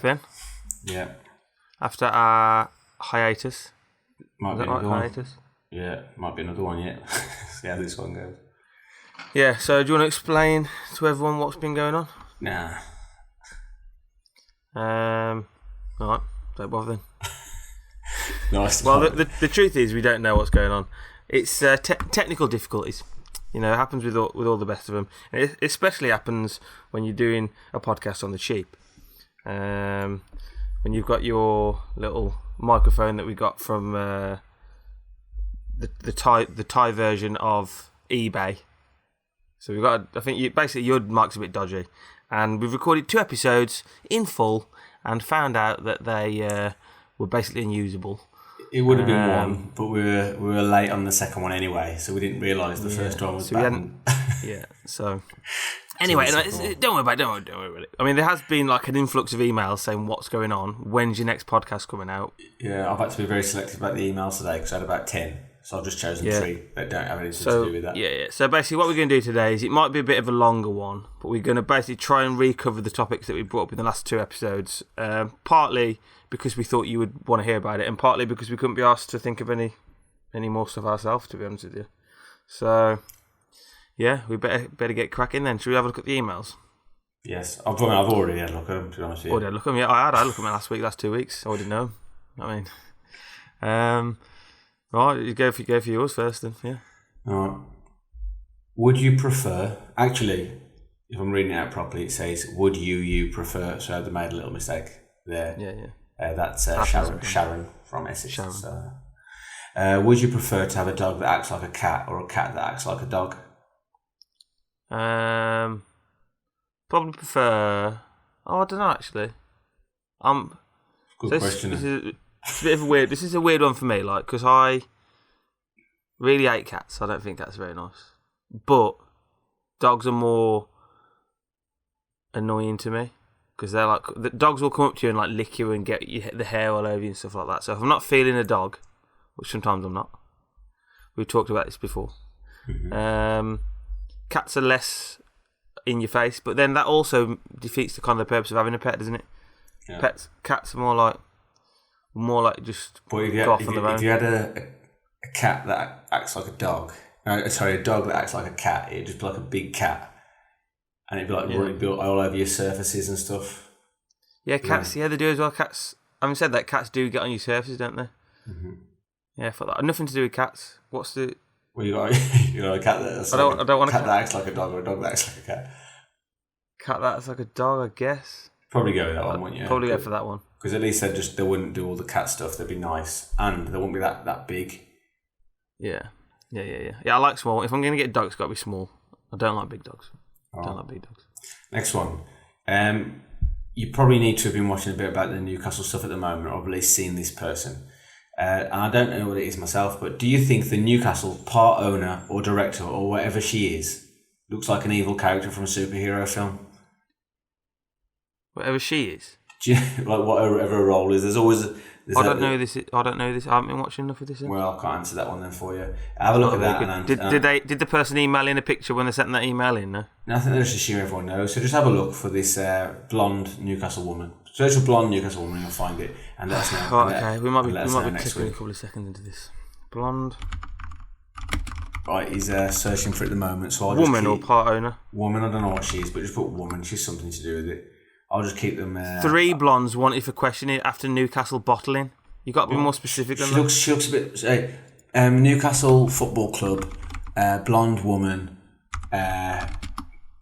then. Yeah. After our hiatus. Might be another one. Hiatus? Yeah, might be another one yet. See how this one goes. Yeah, so do you want to explain to everyone what's been going on? Nah. Alright, don't bother then. Nice. Well, the truth is we don't know what's going on. It's technical difficulties. You know, it happens with all the best of them. It especially happens when you're doing a podcast on the cheap. When you've got your little microphone that we got from the Thai version of eBay. So we've got, I think, basically your mic's a bit dodgy, and we've recorded 2 episodes in full and found out that they were basically unusable. It would have been one, but we were late on the second one anyway, so we didn't realise the first one was bad. Yeah, so anyway, don't worry about it. I mean, there has been like an influx of emails saying what's going on. When's your next podcast coming out? Yeah, I've had to be very selective about the emails today because I had about 10, so I've just chosen 3 that don't have anything to do with that. Yeah. So basically, what we're going to do today is it might be a bit of a longer one, but we're going to basically try and recover the topics that we brought up in the last 2 episodes. Partly because we thought you would want to hear about it, and partly because we couldn't be asked to think of any more stuff ourselves, to be honest with you. So, yeah, we better get cracking then. Should we have a look at the emails? Yes, I've already had a look at them, to be honest with you. Already had a look at them, yeah. I had a look at them last 2 weeks. I already know them. I mean, right, you go for yours first then, yeah. All right. Would you prefer, actually, if I'm reading it out properly, it says, would you prefer, so they made a little mistake there. Yeah. That's Sharon from Essex. Sharon. So, would you prefer to have a dog that acts like a cat or a cat that acts like a dog? Probably prefer. Oh, I don't know actually. Good question. It's a bit of a weird. This is a weird one for me, like because I really hate cats. I don't think that's very nice. But dogs are more annoying to me. Because they're like, the dogs will come up to you and like lick you and get the hair all over you and stuff like that. So if I'm not feeling a dog, which sometimes I'm not, we've talked about this before. Mm-hmm. Cats are less in your face, but then that also defeats the kind of the purpose of having a pet, doesn't it? Yeah. Cats are more like just go off on their own. If you had a cat that acts like a dog, a dog that acts like a cat, it'd just be like a big cat. And it'd be like really built all over your surfaces and stuff. Yeah, cats. Yeah, they do as well. Cats. Having said that, cats do get on your surfaces, don't they? Mm-hmm. Yeah, I thought that. Nothing to do with cats. What's the? Well, you got a cat that. I don't want a cat that acts like a dog, or a dog that acts like a cat. Cat that acts like a dog, I guess. Probably go with that one, wouldn't you? Probably go for that one. Because at least they wouldn't do all the cat stuff. They'd be nice, and they wouldn't be that big. Yeah. I like small. If I'm going to get a dog, it's got to be small. I don't like big dogs. Don't like big dogs. Next one. You probably need to have been watching a bit about the Newcastle stuff at the moment, or at least seen this person. And I don't know what it is myself, but do you think the Newcastle part owner or director or whatever she is looks like an evil character from a superhero film? Whatever she is? Like whatever her role is. There's always... I don't know this. I haven't been watching enough of this. Well, I can't answer that one then for you. Have a look at that. Did the person email in a picture when they sent that email in? No, I think they just assume everyone knows. So just have a look for this blonde Newcastle woman. Search for blonde Newcastle woman and you'll find it. And let us know. Oh, okay, we might be taking a couple of seconds into this. Blonde. Right, he's searching for it at the moment. So I'll woman or part owner? Woman, I don't know what she is, but just put woman. She's something to do with it. I'll just keep them... 3 blondes wanted for questioning after Newcastle bottling. You got to be more specific than that. She looks a bit... Newcastle Football Club, blonde woman,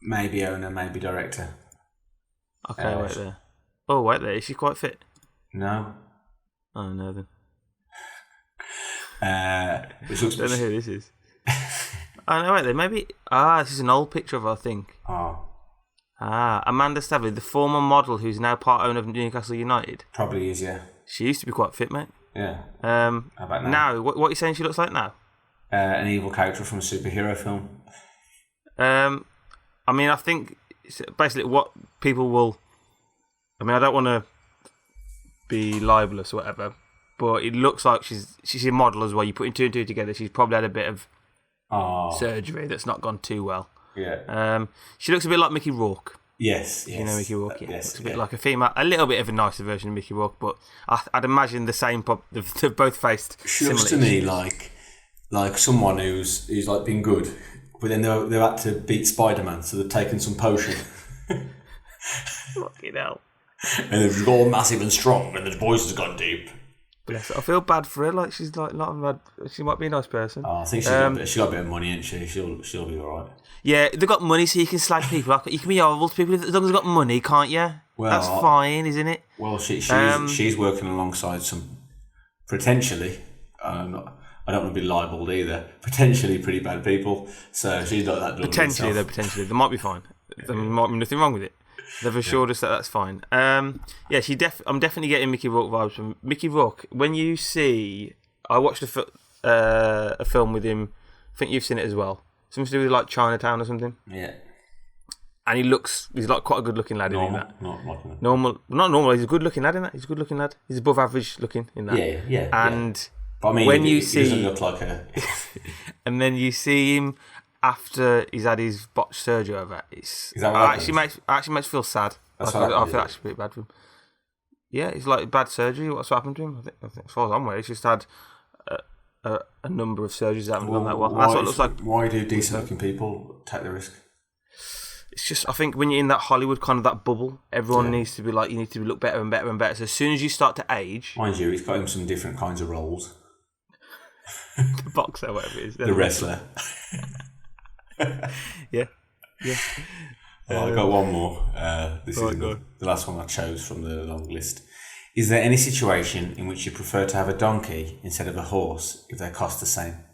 maybe owner, maybe director. Okay, wait there. Oh, wait there. Is she quite fit? No. Oh, no then. I don't know who this is. Oh, no, wait there. Maybe... this is an old picture of her, I think. Oh. Amanda Staveley, the former model who's now part owner of Newcastle United. Probably is, yeah. She used to be quite fit, mate. Yeah. How about now? What are you saying she looks like now? An evil character from a superhero film. I mean, I think basically what people will... I mean, I don't want to be libelous or whatever, but it looks like she's a model as well. You put 2 and 2 together, she's probably had a bit of surgery that's not gone too well. Yeah. She looks a bit like Mickey Rourke. Yes. You know Mickey Rourke. Yeah, Yes. it's a bit like a female, a little bit of a nicer version of Mickey Rourke, but I'd imagine the same. They've both faced. She looks to me like someone who's like been good, but then they're had to beat SpiderMan, so they've taken some potion. Fucking hell. And they've got all massive and strong, and the voice has gone deep. Bless her. I feel bad for her. Like she's like not bad. She might be a nice person. Oh, I think she's got a bit of money, ain't she? She'll be all right. Yeah, they've got money, so you can slag people up. You can be horrible to people as long as they've got money, can't you? Well, that's fine, isn't it? Well, she's working alongside some potentially. I don't want to be libelled either. Potentially pretty bad people. So she's not that. Potentially, they might be fine. There might be nothing wrong with it. They've assured us that that's fine. I'm definitely getting Mickey Rourke vibes from Mickey Rourke. When you see, I watched a film with him. I think you've seen it as well. Something to do with like Chinatown or something. Yeah. And he's like quite a good looking lad in that. Not normal. He's a good looking lad in that. He's a good looking lad. He's above average looking in that. Yeah. And but I mean, when he doesn't look like a. And then you see him after he's had his botched surgery over. Is that what actually makes me feel sad. I feel actually pretty bad for him. Yeah, it's like bad surgery. What's happened to him? I think as far as I'm aware, he's just had a number of surgeries that haven't gone that well. That's what it looks like. Why do decent-looking people take the risk? It's just, I think when you're in that Hollywood kind of that bubble, everyone needs to be like, you need to look better and better and better. So as soon as you start to age, mind you, he's got him some different kinds of roles. The boxer, whatever it is, the wrestler. yeah. I got one more. This is the last one I chose from the long list. Is there any situation in which you prefer to have a donkey instead of a horse if they cost the same?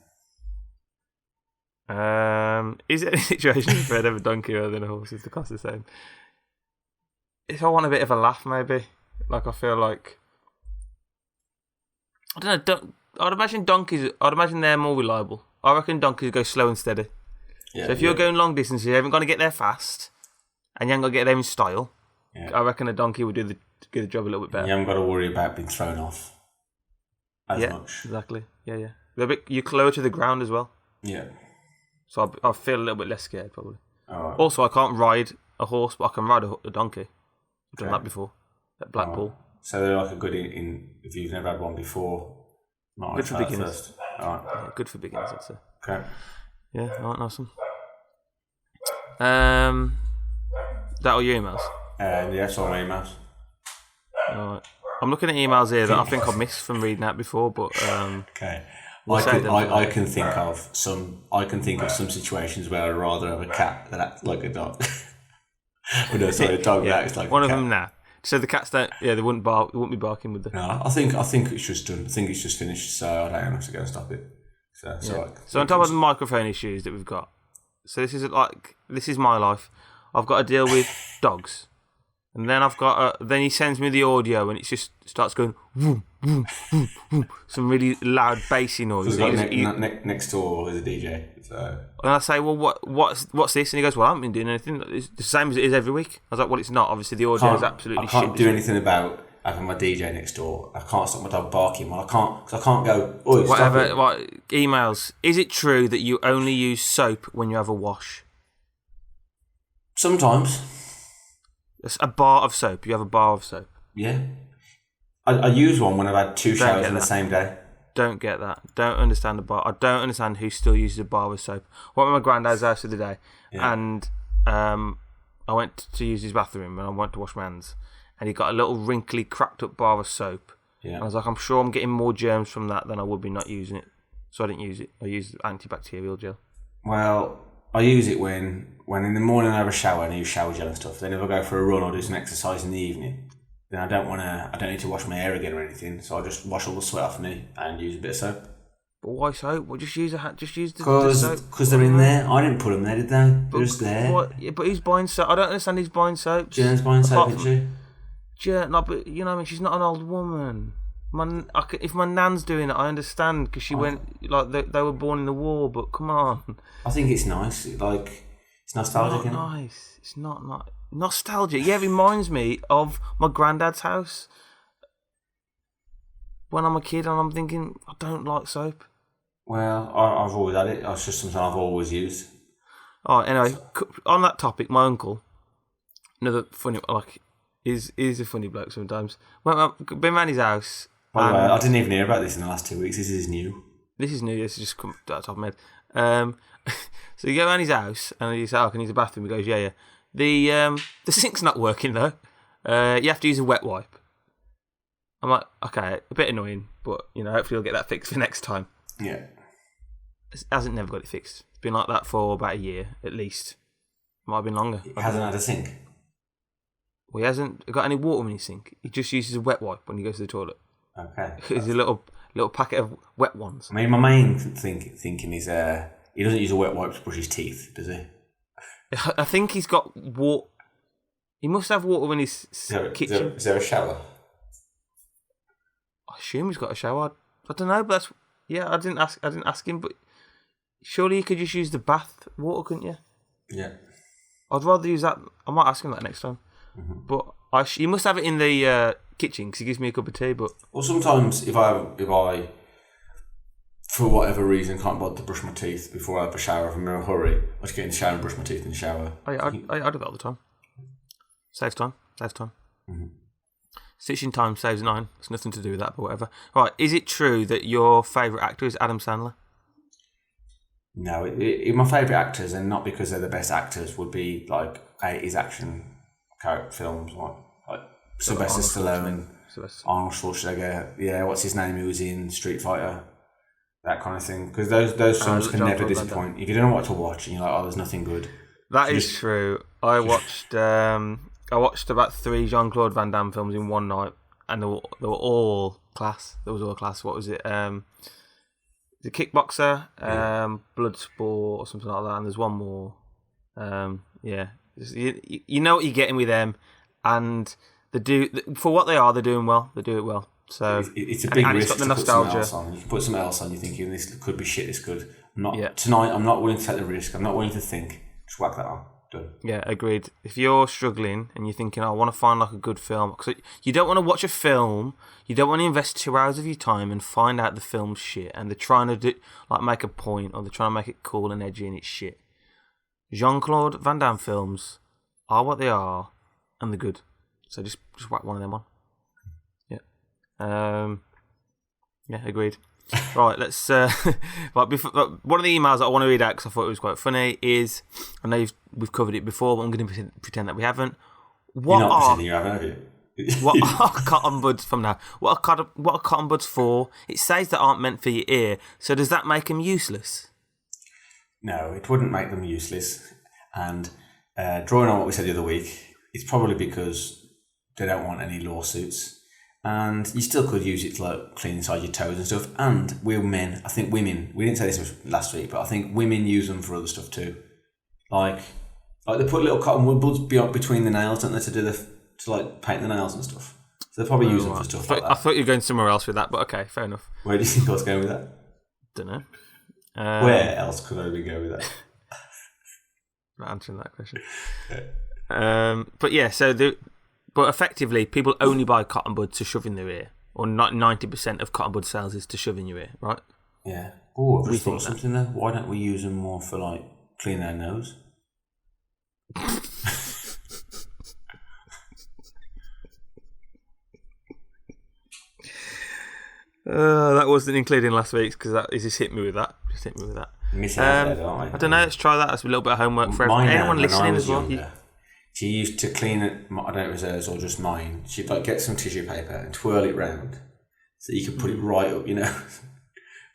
Is there any situation you prefer to have a donkey rather than a horse if they cost the same? If I want a bit of a laugh, maybe. Like I feel like, I don't know. I'd imagine they're more reliable. I reckon donkeys go slow and steady. Yeah, so if you're going long distance, you haven't got to get there fast, and you haven't got to get there in style. Yeah. I reckon a donkey would do the job a little bit better. You haven't got to worry about being thrown off as much. Exactly. Yeah. You're closer to the ground as well. Yeah. So I feel a little bit less scared, probably. All right. Also, I can't ride a horse, but I can ride a donkey. I've done that before at Blackpool. Right. So they're like a good if you've never had one before. Not good for beginners. First. All right. Yeah, good for beginners, I'd say. Okay. Yeah, all right, nice one. That all your emails? Yes, all my emails. All right. I'm looking at emails here that I think I missed from reading out before, but okay. I can think of some situations where I'd rather have a cat that acts like a dog. A dog that acts like one a cat. Of them now. So the cats don't. Yeah, they wouldn't bark. They wouldn't be barking with the. No, I think it's just done. I think it's just finished. So I don't have to go and stop it. So on top of the microphone issues that we've got, so this is my life. I've got to deal with dogs, and then then he sends me the audio, and it just starts going vroom, vroom, vroom, vroom, some really loud bassy noise. Next door is a DJ. So. And I say, well, what's this? And he goes, well, I haven't been doing anything. It's the same as it is every week. I was like, well, it's not. Obviously, the audio is absolutely shit. I can't do anything about having my DJ next door. I can't stop my dog barking. Well, I can't go. Oh, whatever. Emails. Is it true that you only use soap when you have a wash? Sometimes. It's a bar of soap. You have a bar of soap. Yeah. I use one when I've had 2 showers in the same day. Don't get that. Don't understand the bar. I don't understand who still uses a bar of soap. I went to my granddad's house the other day, and I went to use his bathroom, and I went to wash my hands, and he got a little wrinkly, cracked up bar of soap. Yeah. And I was like, I'm sure I'm getting more germs from that than I would be not using it. So I didn't use it. I used antibacterial gel. Well, I use it when in the morning I have a shower and I use shower gel and stuff. Then if I go for a run or do some exercise in the evening, then I don't need to wash my hair again or anything. So I just wash all the sweat off me and use a bit of soap. But why soap? Well, just use the soap. Because they're in there. I didn't put them there, did they? They're just there. What? Yeah, but who's buying soap? I don't understand who's buying soap. Jen's buying soap, isn't she? Jen, no, but you know what I mean? She's not an old woman. If my nan's doing it, I understand because she went they were born in the war. But come on, I think it's nice. It's nostalgic. It's not nice. It's not nostalgic. Yeah, it reminds me of my granddad's house when I'm a kid, and I'm thinking I don't like soap. Well, I've always had it. It's just something I've always used. Oh, anyway, on that topic, my uncle, another funny, like, he's a funny bloke sometimes. Well, been around his house. By the way, I didn't even hear about this in the last 2 weeks. This is new. This is new. This has just come out of the top of my head. So you go around his house and you say, "Oh, can you use the bathroom?" He goes, "Yeah." The sink's not working though. You have to use a wet wipe. I'm like, okay, a bit annoying, but hopefully you'll get that fixed for next time. Yeah. It hasn't never got it fixed. It's been like that for about a year at least. Might have been longer. He hasn't had a sink. Well, he hasn't got any water in his sink. He just uses a wet wipe when he goes to the toilet. Okay. It's a little packet of wet ones. I mean, my main thinking is he doesn't use a wet wipe to brush his teeth, does he? I think he's got water. He must have water in his kitchen. Is there a shower? I assume he's got a shower. I don't know, but I didn't ask him, but surely you could just use the bath water, couldn't you? Yeah. I'd rather use that. I might ask him that next time. Mm-hmm. But he must have it in the kitchen because he gives me a cup of tea. But sometimes if I for whatever reason can't bother to brush my teeth before I have a shower, if I'm in a hurry, I just get in the shower and brush my teeth in the shower. I do that all the time. Saves time. Mm-hmm. Stitching time saves 9. It's nothing to do with that, but whatever. Right, is it true that your favourite actor is Adam Sandler? No, my favourite actors, and not because they're the best actors, would be like 80s action character films, like Sylvester Stallone, Arnold Schwarzenegger. Yeah, what's his name? He was in Street Fighter, that kind of thing. Because those films can never disappoint. If you don't know what to watch, and you're like, oh, there's nothing good. That is true. I watched about 3 Jean-Claude Van Damme films in one night, and they were all class. There was all class. What was it? The Kickboxer, Bloodsport, or something like that. And there's one more. Yeah, you know what you're getting with them, and for what they are, they're doing well. They do it well. So it's a big risk got the to nostalgia. put something else on. You can put something else on. You're thinking this could be shit. This could. Tonight, I'm not willing to take the risk. I'm not willing to think. Just whack that on. Done. Yeah, agreed. If you're struggling and you're thinking, I want to find like a good film, because you don't want to watch a film, you don't want to invest 2 hours of your time and find out the film's shit, and they're trying to make a point, or they're trying to make it cool and edgy, and it's shit. Jean-Claude Van Damme films are what they are, and they're good. So just whack one of them on. Yeah. Yeah, agreed. Right, let's. One of the emails that I want to read out because I thought it was quite funny is, I know we've covered it before, but I'm going to pretend that we haven't. You're not pretending you haven't, have you? What are cotton buds from now? What are cotton buds for? It says they aren't meant for your ear, so does that make them useless? No, it wouldn't make them useless. And drawing on what we said the other week, it's probably because they don't want any lawsuits. And you still could use it to like clean inside your toes and stuff. And we're men. I think women. We didn't say this last week, but I think women use them for other stuff too. Like they put little cotton wool buds between the nails, don't they, to like paint the nails and stuff. So they probably use them for stuff like that. I thought you were going somewhere else with that, but okay, fair enough. Where do you think I was going with that? Don't know. Where else could I be going with that? Not answering that question. But yeah, But effectively, people only buy cotton buds to shove in their ear, or 90% of cotton bud sales is to shove in your ear, right? Yeah. Oh, I've just thought something there. Why don't we use them more for like cleaning our nose? That wasn't included in last week's because he just hit me with that. I don't know. Let's try that. That's a little bit of homework for anyone listening as well. She used to clean it, I don't know if it was hers or just mine. She'd like get some tissue paper and twirl it round so you could put it right up your nose,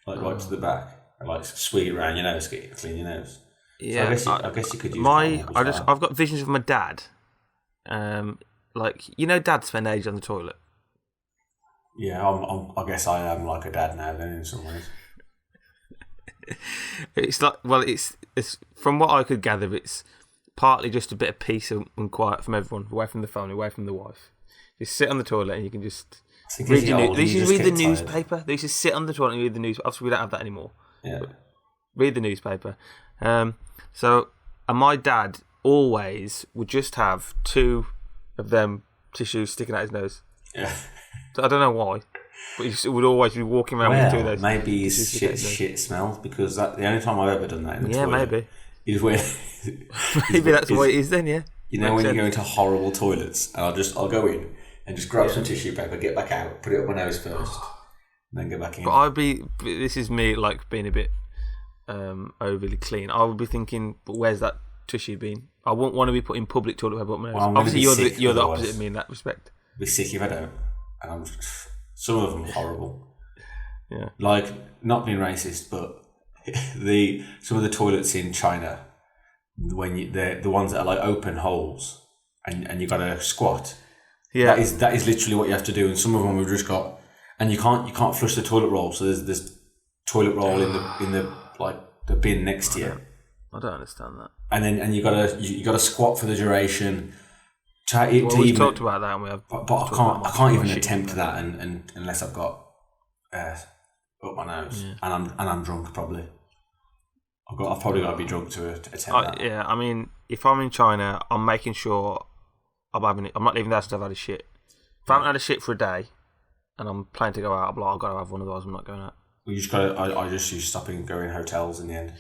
like right to the back, and like swing it around your nose, get you to clean your nose. Yeah, so I guess you could use I've got visions of my dad. Dads spend age on the toilet. Yeah, I guess I am like a dad now then in some ways. It's like, well, it's from what I could gather, it's partly just a bit of peace and quiet from everyone, away from the family, away from the wife. Just sit on the toilet and you can just read the news. They used to read the newspaper. They used to sit on the toilet and read the news. Obviously, we don't have that anymore. Yeah. But read the newspaper. So my dad always would just have 2 of them tissues sticking out his nose. Yeah. So I don't know why, but he would always be walking around with 2 of those. Maybe his shit smells, because that's the only time I've ever done that in the toilet. Yeah, maybe. He's weird. Maybe that's what it is then, yeah. You know, when you go into horrible toilets, and I'll go in and just grab some tissue paper, get back out, put it up my nose first, and then go back in. But this is me like being a bit overly clean. I would be thinking, but where's that tissue been? I wouldn't want to be putting public toilet paper up my nose. Well, obviously, you're the opposite of me in that respect. I'd be sick if I don't. And some of them are horrible. Yeah. Like, not being racist, but some of the toilets in China, when the ones that are like open holes and you got to squat. Yeah. That is literally what you have to do. And some of them we've just got, and you can't flush the toilet roll. So there's toilet roll in the like the bin next to you. I don't understand that. And you gotta squat for the duration. We've talked about that, and we have. But I can't even attempt that, and unless I've got up my nose, and I'm drunk probably. I've probably got to be drunk to attempt that. Yeah, I mean, if I'm in China, I'm making sure I'm having it. I'm not leaving the house until I've had a shit. If I haven't had a shit for a day, and I'm planning to go out, I've got to have one of those. I'm not going out. You just got. I just used stopping and going hotels in the end.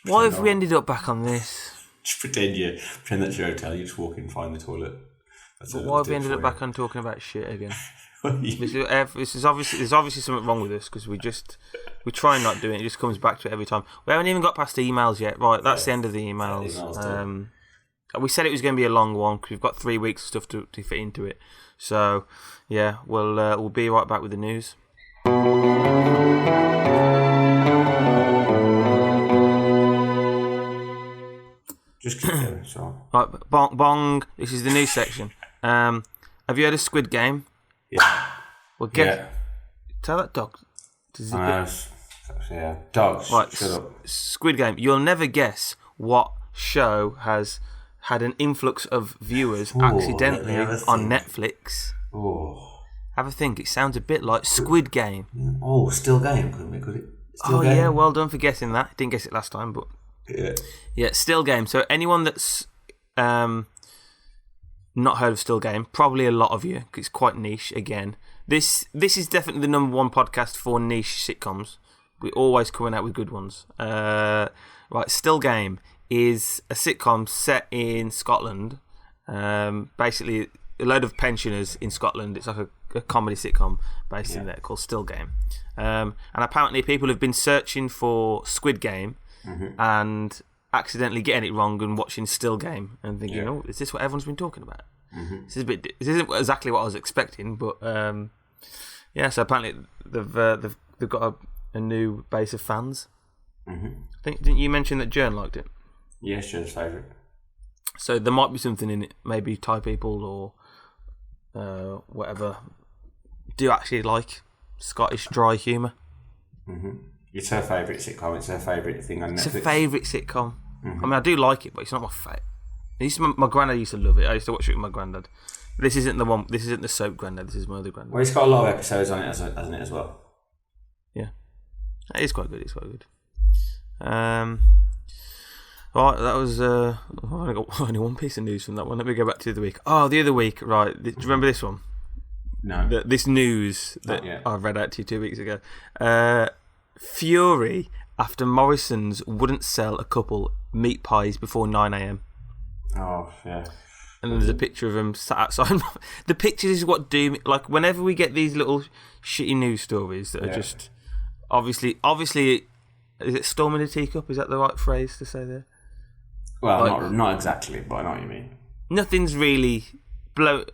Why have we ended up back on this? Just pretend that's your hotel. You just walk in, find the toilet. But why have we ended up back on talking about shit again? There's obviously something wrong with us because we try and not do it. It just comes back to it every time. We haven't even got past the emails yet. Right, that's the end of the emails. We said it was going to be a long one because we've got 3 weeks of stuff to fit into it. So yeah, we'll be right back with the news. Just keep going, so. Right, bong. This is the news section. Have you heard of Squid Game? Yeah. Well, tell that dog. Yeah, dogs. Right, shut up. Squid Game. You'll never guess what show has had an influx of viewers accidentally on Netflix. Oh. Have a think. It sounds a bit like Squid Game. Oh, Still Game, couldn't it? Could it? Still Game? Yeah. Well done for guessing that. Didn't guess it last time, but. Yeah, Still Game. So anyone that's not heard of Still Game, probably a lot of you, because it's quite niche. Again, this is definitely the number one podcast for niche sitcoms. We're always coming out with good ones. Right, Still Game is a sitcom set in Scotland. Basically, a load of pensioners in Scotland. It's like a comedy sitcom based in there called Still Game. And apparently, people have been searching for Squid Game. Mm-hmm. And accidentally getting it wrong and watching Still Game and thinking, oh, is this what everyone's been talking about? Mm-hmm. This isn't exactly what I was expecting, but so apparently they've got a new base of fans. Mm-hmm. I think, didn't you mention that Jern liked it? Yes, Jern's favourite. So there might be something in it. Maybe Thai people or whatever do actually like Scottish dry humour. Mm-hmm. It's her favourite sitcom. It's her favourite thing on Netflix. It's a favourite sitcom. Mm-hmm. I mean, I do like it, but it's not my favourite. My granddad used to love it. I used to watch it with my granddad. This isn't the one. This isn't the soap granddad. This is my other granddad. Well, it's got a lot of episodes on it, hasn't it, as well? Yeah, it is quite good. It's quite good. Right, that was. I only got only one piece of news from that one. Let me go back to the week. Oh, the other week. Right. Do you remember this one? No. This news that I read out to you 2 weeks ago. Fury after Morrison's wouldn't sell a couple meat pies before 9 a.m. Oh, yeah. And there's a picture of him sat outside. The pictures is what do me. Like, whenever we get these little shitty news stories that are just obviously, is it storm in a teacup? Is that the right phrase to say there? Well, like, not exactly, but I know what you mean. Nothing's really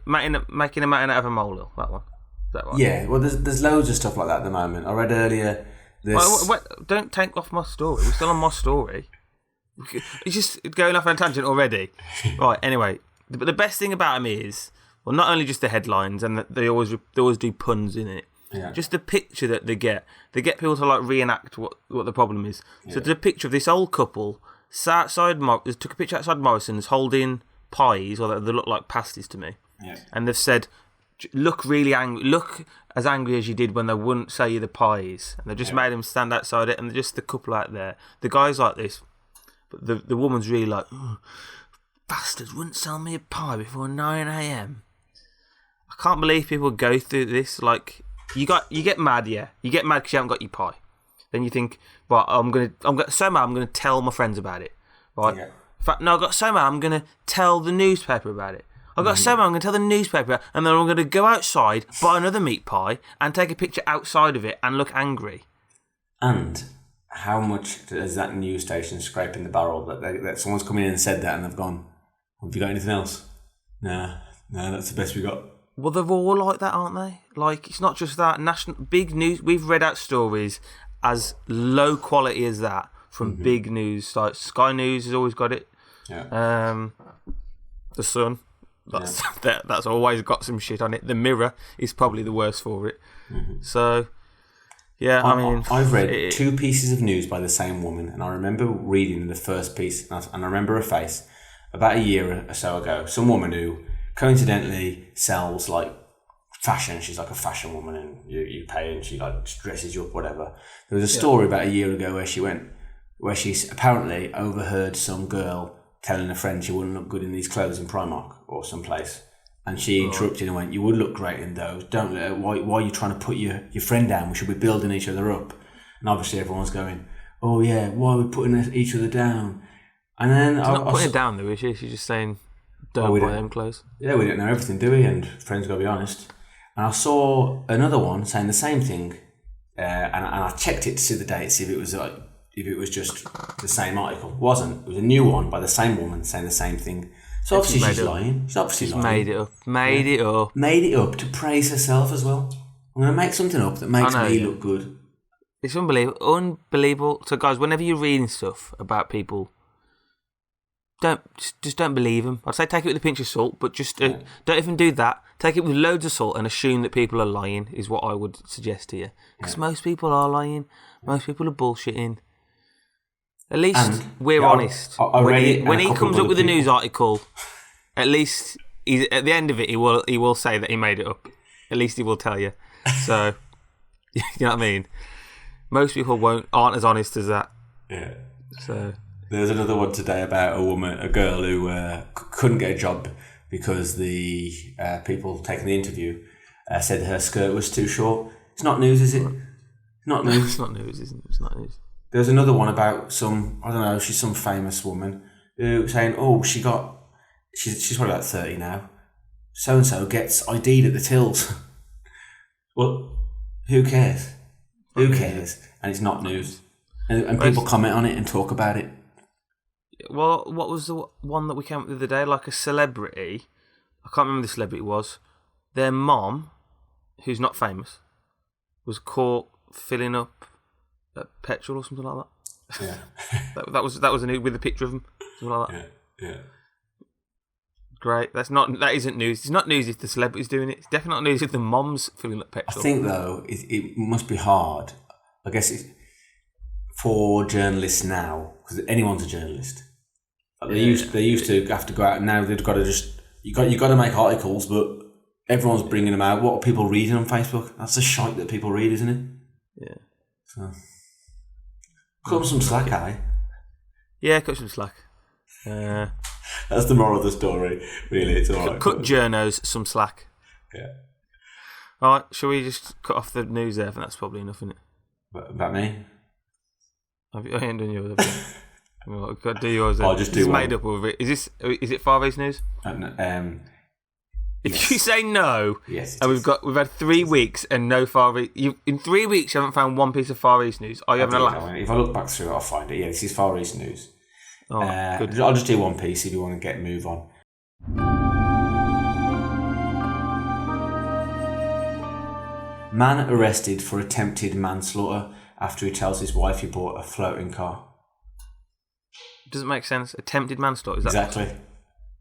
making a mountain out of a molehill. That one. Is that right? Yeah. Well, there's loads of stuff like that at the moment. I read earlier. Wait, don't take off my story. We're still on my story. It's just going off on a tangent already. Right. Anyway, but the best thing about him is, well, not only just the headlines and that they always do puns in it. Yeah. Just the picture that they get people to like reenact what the problem is. Yeah. So there's a picture of this old couple sat outside. They took a picture outside Morrison's holding pies, or they look like pasties to me. Yeah. And they've said, look really angry. Look as angry as you did when they wouldn't sell you the pies. And they just made them stand outside it, and they're just the couple out there. The guy's like this, but the woman's really like, bastards wouldn't sell me a pie before 9 a.m. I can't believe people go through this. Like, you get mad, yeah. You get mad because you haven't got your pie. Then you think, right, I'm gonna tell my friends about it. Right? Yeah. fact, no, I got so mad, I'm going to tell the newspaper about it. I got so mad, I'm going to tell the newspaper, and then I'm going to go outside, buy another meat pie, and take a picture outside of it and look angry. And how much is that news station scraping the barrel that someone's come in and said that, and they've gone, have you got anything else? No, that's the best we got. Well, they're all like that, aren't they? Like, it's not just that. Big news. We've read out stories as low quality as that from big news. Like Sky News has always got it. Yeah. The Sun. That's always got some shit on it. The Mirror is probably the worst for it. So, yeah, I mean... I've read two pieces of news by the same woman, and I remember reading the first piece, and I remember her face. About a year or so ago, some woman who coincidentally sells like fashion. She's like a fashion woman, and you pay and she like dresses you up, whatever. There was a story about a year ago where she apparently overheard some girl telling a friend she wouldn't look good in these clothes in Primark or someplace, and she interrupted and went, "You would look great in those. Don't why are you trying to put your friend down? We should be building each other up." And obviously everyone's going, "Oh yeah, why are we putting each other down?" And then she's not putting it down though, is she? She's just saying, don't buy them clothes. Yeah, we don't know everything, do we? And friends got to be honest. And I saw another one saying the same thing, and I checked it to see the date, see if it was just the same article. It wasn't. It was a new one by the same woman saying the same thing. So obviously she's lying. She's obviously lying. Made it up. Made it up to praise herself as well. I'm going to make something up that makes me look good. It's unbelievable. So guys, whenever you're reading stuff about people, don't believe them. I'd say take it with a pinch of salt, but just don't even do that. Take it with loads of salt and assume that people are lying is what I would suggest to you. Because most people are lying. Most people are bullshitting. At least we're honest. When he comes up with a news article, at least at the end of it, he will say that he made it up. At least he will tell you. So, you know what I mean? Most people aren't as honest as that. Yeah. So... There's another one today about a girl who couldn't get a job because the people taking the interview said her skirt was too short. It's not news, is it? Not news. It's not news, isn't it? It's not news. There's another one about she's some famous woman who saying, she's probably about 30 now. So-and-so gets ID'd at the tills. Well, who cares? Who cares? And it's not news. And people comment on it and talk about it. Well, what was the one that we came up with the other day? Like a celebrity. I can't remember who the celebrity was. Their mom, who's not famous, was caught filling up petrol or something like that. Yeah. that was a news with a picture of them. Something like that. Yeah. Great. That isn't news. It's not news if the celebrity's doing it. It's definitely not news if the mom's filling up petrol. I think though it must be hard. I guess it's for journalists now, because anyone's a journalist. Like they used to have to go out, and now they've got to you got to make articles, but everyone's bringing them out. What are people reading on Facebook? That's the shite that people read, isn't it? Yeah. So cut some slack, eh? Yeah, cut some slack. That's the moral of the story. Really, it's all right. Cut journos some slack. Yeah. All right, shall we just cut off the news there? I think that's probably enough, isn't it? About me? I ain't done yours. Well, do yours. I'll just do one. Made up of it. Is it Far East news? If you say no, yes, and we've had 3 weeks and no Far East. In 3 weeks, you haven't found one piece of Far East news. Are you having a laugh? If I look back through it, I'll find it. Yeah, this is Far East news. Oh, good. I'll just do one piece if you want to move on. Man arrested for attempted manslaughter after he tells his wife he bought a floating car. Doesn't make sense. Attempted manslaughter, is that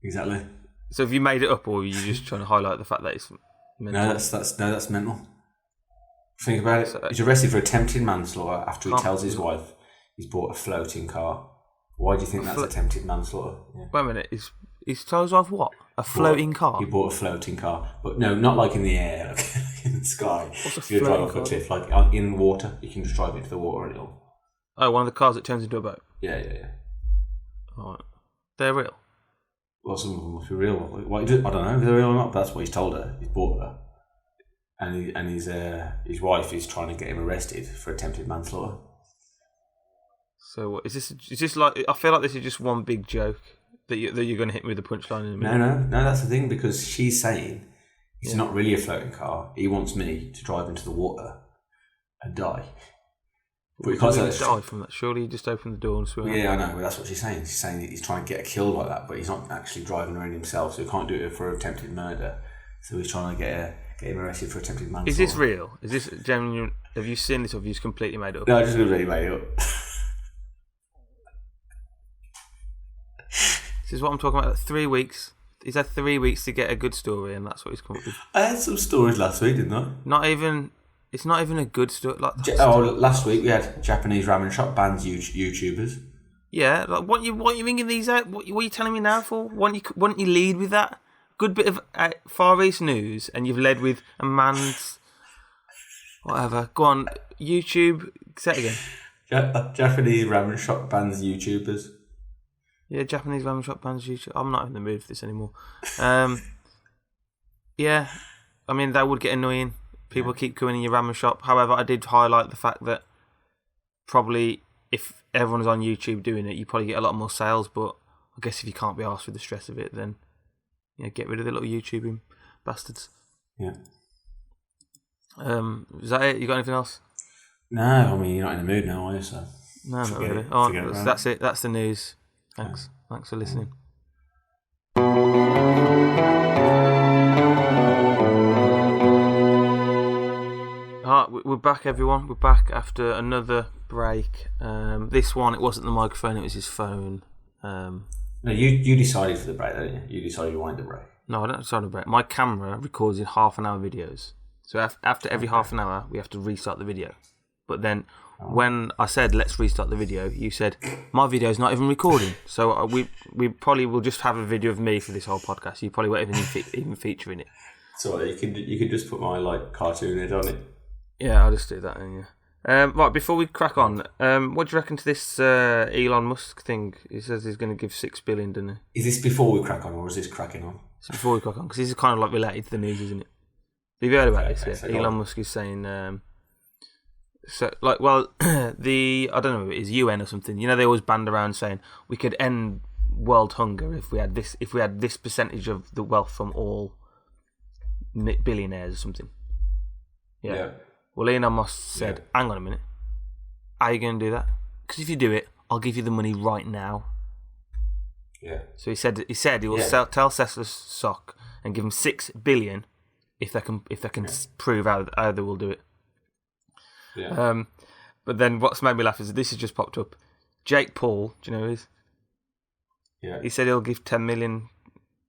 Exactly. So have you made it up, or are you just trying to highlight the fact that it's mental? No, that's mental. Think about it. He's arrested for attempted manslaughter after he tells his wife he's bought a floating car. Why do you think that's attempted manslaughter? Yeah. Wait a minute. He's told his wife what? A floating car? He bought a floating car. But no, not like in the air, like in the sky. What's a floating car? Off a cliff, like in water. You can just drive into the water and it'll... Oh, one of the cars that turns into a boat? Yeah. Right. They're real? Well, some of them must be real. I don't know if they're real or not, but that's what he's told her. He's bought her. And his wife is trying to get him arrested for attempted manslaughter. So what is this? Is this like? I feel like this is just one big joke. that you're going to hit me with the punchline in a minute. No. That's the thing, because she's saying it's not really a floating car. He wants me to drive into the water and die. But he can't die from that. Surely he just opened the door and swim. Yeah, I know. But that's what she's saying. She's saying that he's trying to get a kill like that, but he's not actually driving around himself, so he can't do it for attempted murder. So he's trying to get him arrested for attempted manslaughter. Is this real? Is this genuine? Have you seen this, or have you just completely made it up? No, I just completely made it up. This is what I'm talking about. 3 weeks. He's had 3 weeks to get a good story, and that's what he's come up with. I had some stories last week, didn't I? It's not even a good story. Last week we had Japanese ramen shop bans YouTubers. Yeah, like what you ringing these out? What are you telling me now for? Why don't you lead with that? Good bit of Far East news, and you've led with a man's whatever. Go on, YouTube. Say it again. Japanese ramen shop bans YouTubers. Yeah, Japanese ramen shop bans YouTube. I'm not in the mood for this anymore. Yeah, I mean that would get annoying. People keep coming in your ramen shop. However, I did highlight the fact that probably if everyone's on YouTube doing it, you probably get a lot more sales. But I guess if you can't be arsed with the stress of it, then get rid of the little YouTubing bastards. Yeah. Is that it? You got anything else? No, I mean you're not in the mood now, are you? So no, not really. Oh, that's it. That's the news. Thanks. Thanks for listening. Alright, we're back, everyone. We're back after another break. This one, it wasn't the microphone; it was his phone. No, you decided for the break, didn't you? You decided you wanted the break. No, I don't decide the break. My camera records in half-an-hour videos, so after every half an hour, we have to restart the video. But then, when I said let's restart the video, you said my video's not even recording. So we probably will just have a video of me for this whole podcast. You probably won't even feature in it. So you could just put my cartoon head on it. Yeah, I'll just do that then, yeah. Right, before we crack on, what do you reckon to this Elon Musk thing? He says he's going to give $6 billion, doesn't he? Is this before we crack on, or is this cracking on? It's before we crack on, because this is kind of like related to the news, isn't it? Have you heard about this? Okay, Yeah? so Elon Musk is saying, I don't know, it is UN or something. You know, they always band around saying we could end world hunger if we had this percentage of the wealth from all billionaires or something. Yeah. Well, Elon Musk said, hang on a minute. How are you going to do that? Because if you do it, I'll give you the money right now. Yeah. So he said he will tell Tesla stock and give him $6 billion if they can prove how they will do it. Yeah. But then what's made me laugh is this has just popped up. Jake Paul, do you know who he is? Yeah. He said he'll give 10 million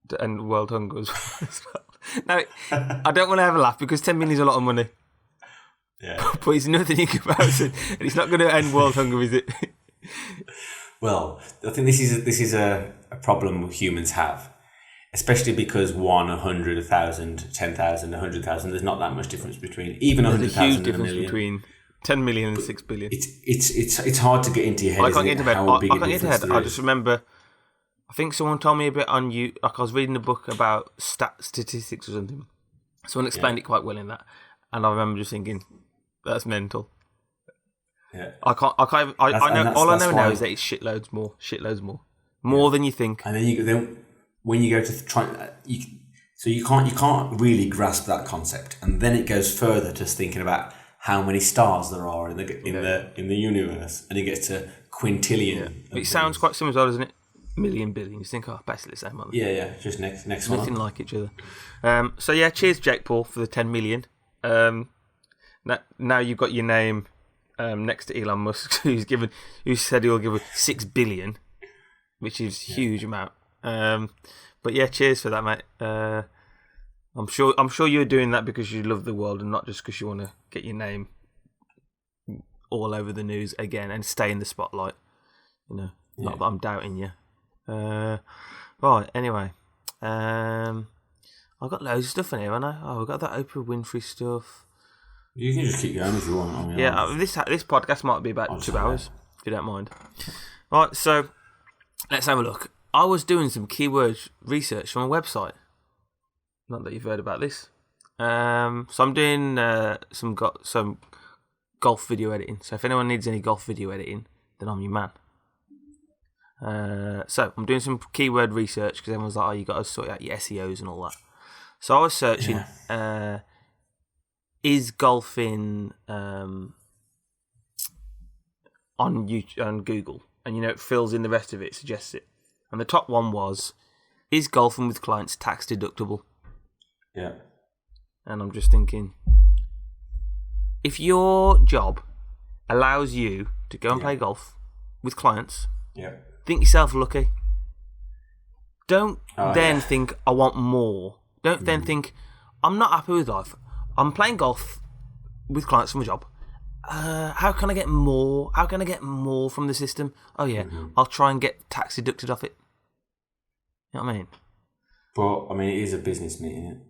to end world hunger as well. Now, I don't want to have a laugh because 10 million is a lot of money. Yeah. But it's nothing in comparison, and it's not going to end world hunger, is it? Well, I think this is a problem humans have, especially because 100, 1,000, 10,000, 100,000. There's not that much difference between even 100,000 and a million. There's a huge difference between 10 million and 6 billion. It's hard to get into your head. I can't get into bed. I can't get into head. I just remember. remember. I think someone told me a bit on you. Like I was reading a book about statistics or something. Someone explained it quite well in that, and I remember just thinking, "That's mental." Yeah. I know. All I know now is that it's shitloads more than you think. And then when you go to try, you can't really grasp that concept, and then it goes further to thinking about how many stars there are in the universe, and it gets to quintillion. Yeah. It sounds quite similar, doesn't it? Million, billion. You think, basically the same. Yeah. Just next one. Nothing like each other. So yeah, cheers, Jake Paul, for the 10 million. Now you've got your name next to Elon Musk, who said he'll give us 6 billion, which is a huge amount. But yeah, cheers for that, mate. I'm sure you're doing that because you love the world and not just because you want to get your name all over the news again and stay in the spotlight. Not that I'm doubting you. Right, anyway. I've got loads of stuff in here, haven't I? Oh, we've got that Oprah Winfrey stuff. You can just keep going if you want. This podcast might be about 2 hours, if you don't mind. Right, so let's have a look. I was doing some keyword research from a website. Not that you've heard about this. So I'm doing some golf video editing. So if anyone needs any golf video editing, then I'm your man. So I'm doing some keyword research because everyone's like, "Oh, you got to sort out your SEOs and all that." So I was searching, is golfing on YouTube, on Google, and it fills in the rest of it, suggests it, and the top one was, is golfing with clients tax deductible? Yeah. And I'm just thinking, if your job allows you to go and play golf with clients, think yourself lucky. Don't then think, I want more. Don't then think, I'm not happy with life. I'm playing golf with clients from a job. How can I get more? How can I get more from the system? Oh, yeah, I'll try and get tax deducted off it. You know what I mean? But, I mean, it is a business meeting, isn't it?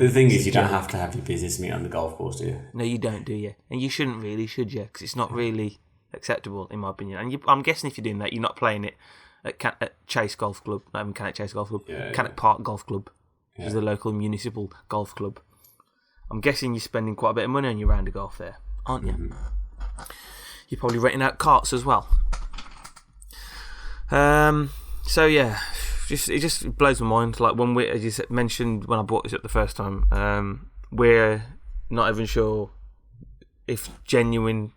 The thing is, you don't have to have your business meet on the golf course, do you? No, you don't, do you? And you shouldn't really, should you? Because it's not really acceptable, in my opinion. And I'm guessing if you're doing that, you're not playing it at Chase Golf Club, not even Cannock Chase Golf Club, Cannock Park Golf Club, which is the local municipal golf club. I'm guessing you're spending quite a bit of money on your round of golf there, aren't you? Mm-hmm. You're probably renting out carts as well. So yeah, it just blows my mind. Like when as you mentioned when I brought this up the first time, we're not even sure if genuine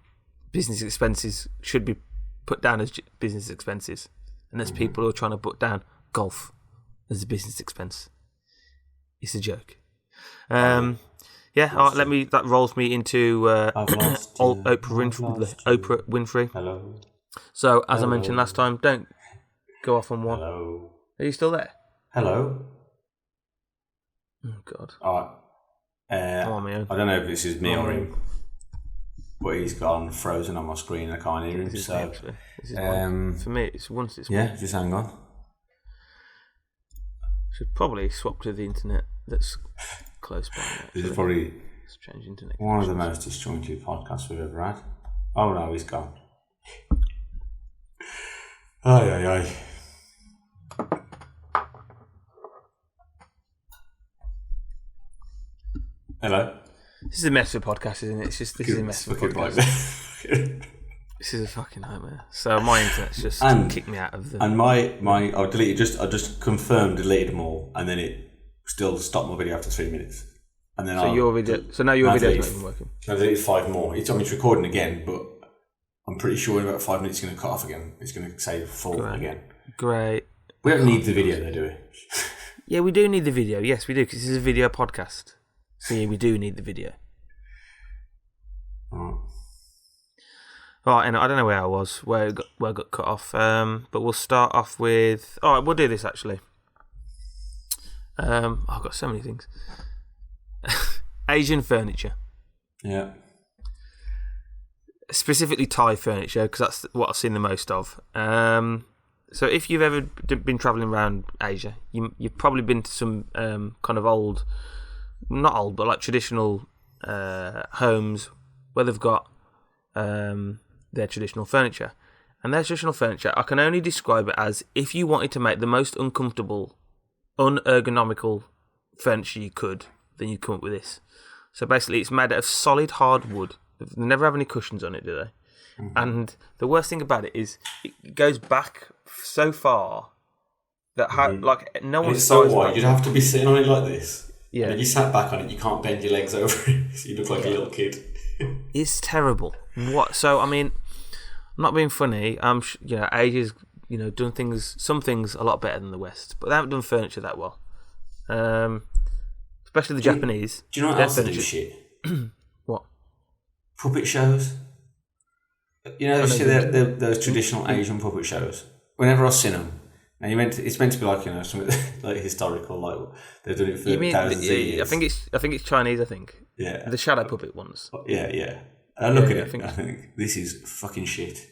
business expenses should be put down as business expenses, and there's people who are trying to put down golf as a business expense. It's a joke. Yeah, that rolls me into Oprah Winfrey. Hello. So, as I mentioned last time, don't go off on one. Hello. Are you still there? Hello. Oh, God. All right. I'm on my own. I don't know if this is me or him, but he's gone frozen on my screen. I can't hear him. This So, is one. For me, it's once. Yeah, just hang on. Should probably swap to the internet that's close by. This is probably strange internet. One of the most disjointed podcasts we've ever had. Oh no, he's gone. Ay. Hello. This is a mess of a podcast, isn't it? This is a mess of a podcast. This is a fucking nightmare. So my internet's just kicked me out of the. And my I just confirmed deleted them all, and then it still stopped my video after 3 minutes. And then now your video's not even working. I deleted 5 more. It's recording again, but I'm pretty sure in about 5 minutes it's going to cut off again. It's going to say full again. Great. We don't need the video though, do we? Yeah, we do need the video. Yes, we do, because this is a video podcast. So yeah, we do need the video. Right, and I don't know where I was, where I got cut off. But we'll start off with. All right, we'll do this actually. I've got so many things. Asian furniture. Yeah. Specifically Thai furniture, because that's what I've seen the most of. So if you've ever been travelling around Asia, you've probably been to some kind of old, not old, but like traditional homes where they've got their traditional furniture. And their traditional furniture, I can only describe it as if you wanted to make the most uncomfortable, unergonomical furniture you could, then you'd come up with this. So basically it's made out of solid hard wood. They never have any cushions on it, do they? Mm-hmm. And the worst thing about it is it goes back so far that no one's. It's so wide. You'd have to be sitting on it like this. Yeah. And if you sat back on it, you can't bend your legs over it. So you look like a little kid. It's terrible. What? So I mean, I'm not being funny. Asia's done some things a lot better than the West, but they haven't done furniture that well. Especially the Japanese. Do you know what else they do shit? What? Puppet shows. You know, those traditional Asian puppet shows. Whenever I've seen them, and it's meant to be like something like historical, like they've done it for thousands of years. I think it's Chinese. I think. Yeah. The shadow puppet ones. Yeah. I look at it. I think this is fucking shit.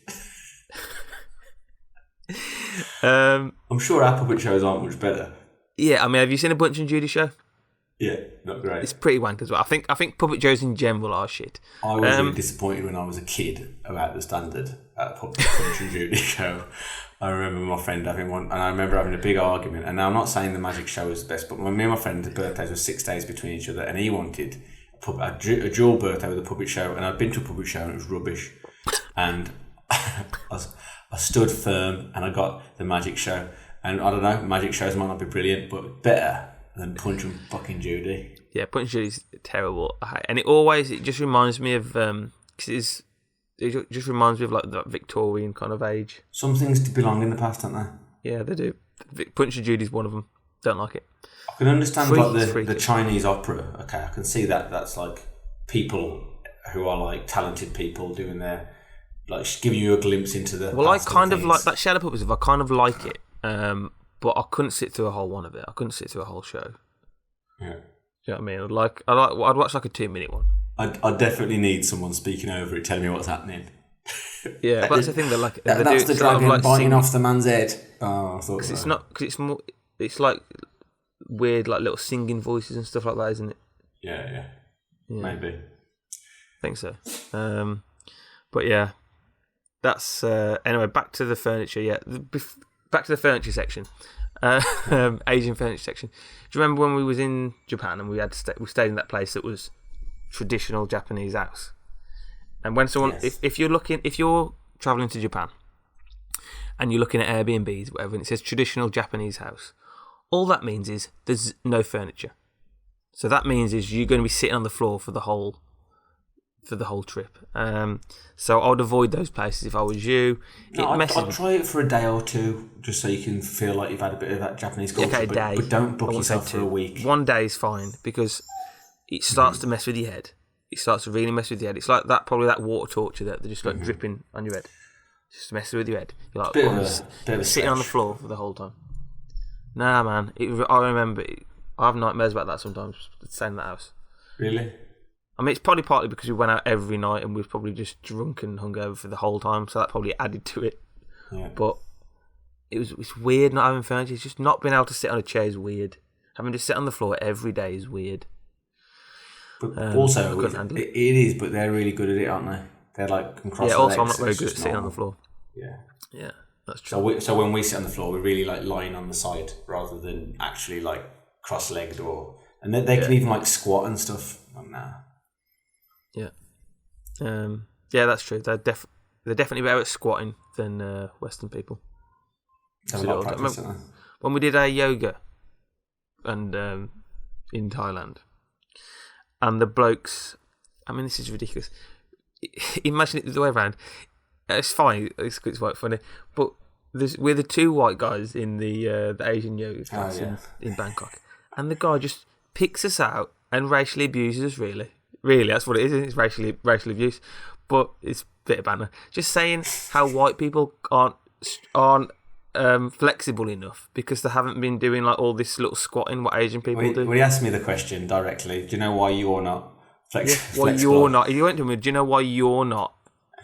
I'm sure our puppet shows aren't much better. Yeah, I mean, have you seen a Bunch and Judy show? Yeah, not great. It's pretty wank as well. I think puppet shows in general are shit. I was really disappointed when I was a kid about the standard at a Punch and Judy show. I remember my friend having one, and I remember having a big argument. And now I'm not saying the magic show was the best, but me and my friend's birthdays were 6 days between each other, and he wanted a dual birthday with a puppet show, and I'd been to a puppet show and it was rubbish. And I stood firm and I got the magic show. And I don't know, magic shows might not be brilliant, but better than Punch and fucking Judy. Yeah, Punch and Judy's terrible. And it just reminds me of, cause it just reminds me of like that Victorian kind of age. Some things belong in the past, don't they? Yeah, they do. Punch and Judy's one of them. Don't like it. I can understand like the Chinese opera. Okay, I can see that. That's like people who are like talented people doing their, like giving you a glimpse into the. Well, I kind of like that Shadow Puppet stuff. I kind of like it, but I couldn't sit through a whole one of it. I couldn't sit through a whole show. Yeah. Do you know what I mean? I'd watch like a 2-minute one. I definitely need someone speaking over it, telling me what's happening. Yeah, but that's the thing. That's the dragon like biting off the man's head. Oh, I thought because it's not. Because it's more. It's like weird, like little singing voices and stuff like that, isn't it? Yeah. Maybe. I think so. But yeah, that's anyway. Back to the furniture. Yeah, back to the furniture section. Asian furniture section. Do you remember when we was in Japan and we stayed in that place that was traditional Japanese house? And when someone, yes. if you're traveling to Japan and you're looking at Airbnbs, whatever, and it says traditional Japanese house, all that means is there's no furniture. So that means is you're going to be sitting on the floor for the whole trip. So I would avoid those places if I was you. I'd try it for a day or two, just so you can feel like you've had a bit of that Japanese culture. Okay, a day. But don't book yourself for a week. 1 day is fine because it starts to mess with your head. It starts to really mess with your head. It's like probably that water torture that they're just like dripping on your head, just messing with your head. You're like bit of sitting on the floor for the whole time. Nah, man. I remember. I have nightmares about that sometimes. Staying in that house. Really? I mean, it's probably partly because we went out every night and we were probably just drunk and hungover for the whole time, so that probably added to it. Yeah. But it's weird not having furniture. It's just not being able to sit on a chair is weird. Having to sit on the floor every day is weird. But also, it is, but they're really good at it, aren't they? They're like, can cross yeah, the also legs, I'm not very good at sitting on the floor. Yeah. Yeah, that's true. So when we sit on the floor, we're really like lying on the side rather than actually like cross-legged and they can even like squat and stuff. Like, nah. Yeah. Yeah, that's true. They're definitely better at squatting than Western people. Have a lot of practice, don't they? When we did our yoga and in Thailand, and the blokes, I mean, this is ridiculous. Imagine it the way around. It's fine. It's quite funny. But we're the two white guys in the Asian yoga class in Bangkok, and the guy just picks us out and racially abuses us. Really, that's what it is. Isn't it? It's racial abuse, but it's a bit of banter. Just saying how white people aren't flexible enough because they haven't been doing like all this little squatting what Asian people do. Well, he asked me the question directly. Do you know why you're not flexible? Why you're not? He went to me. Do you know why you're not?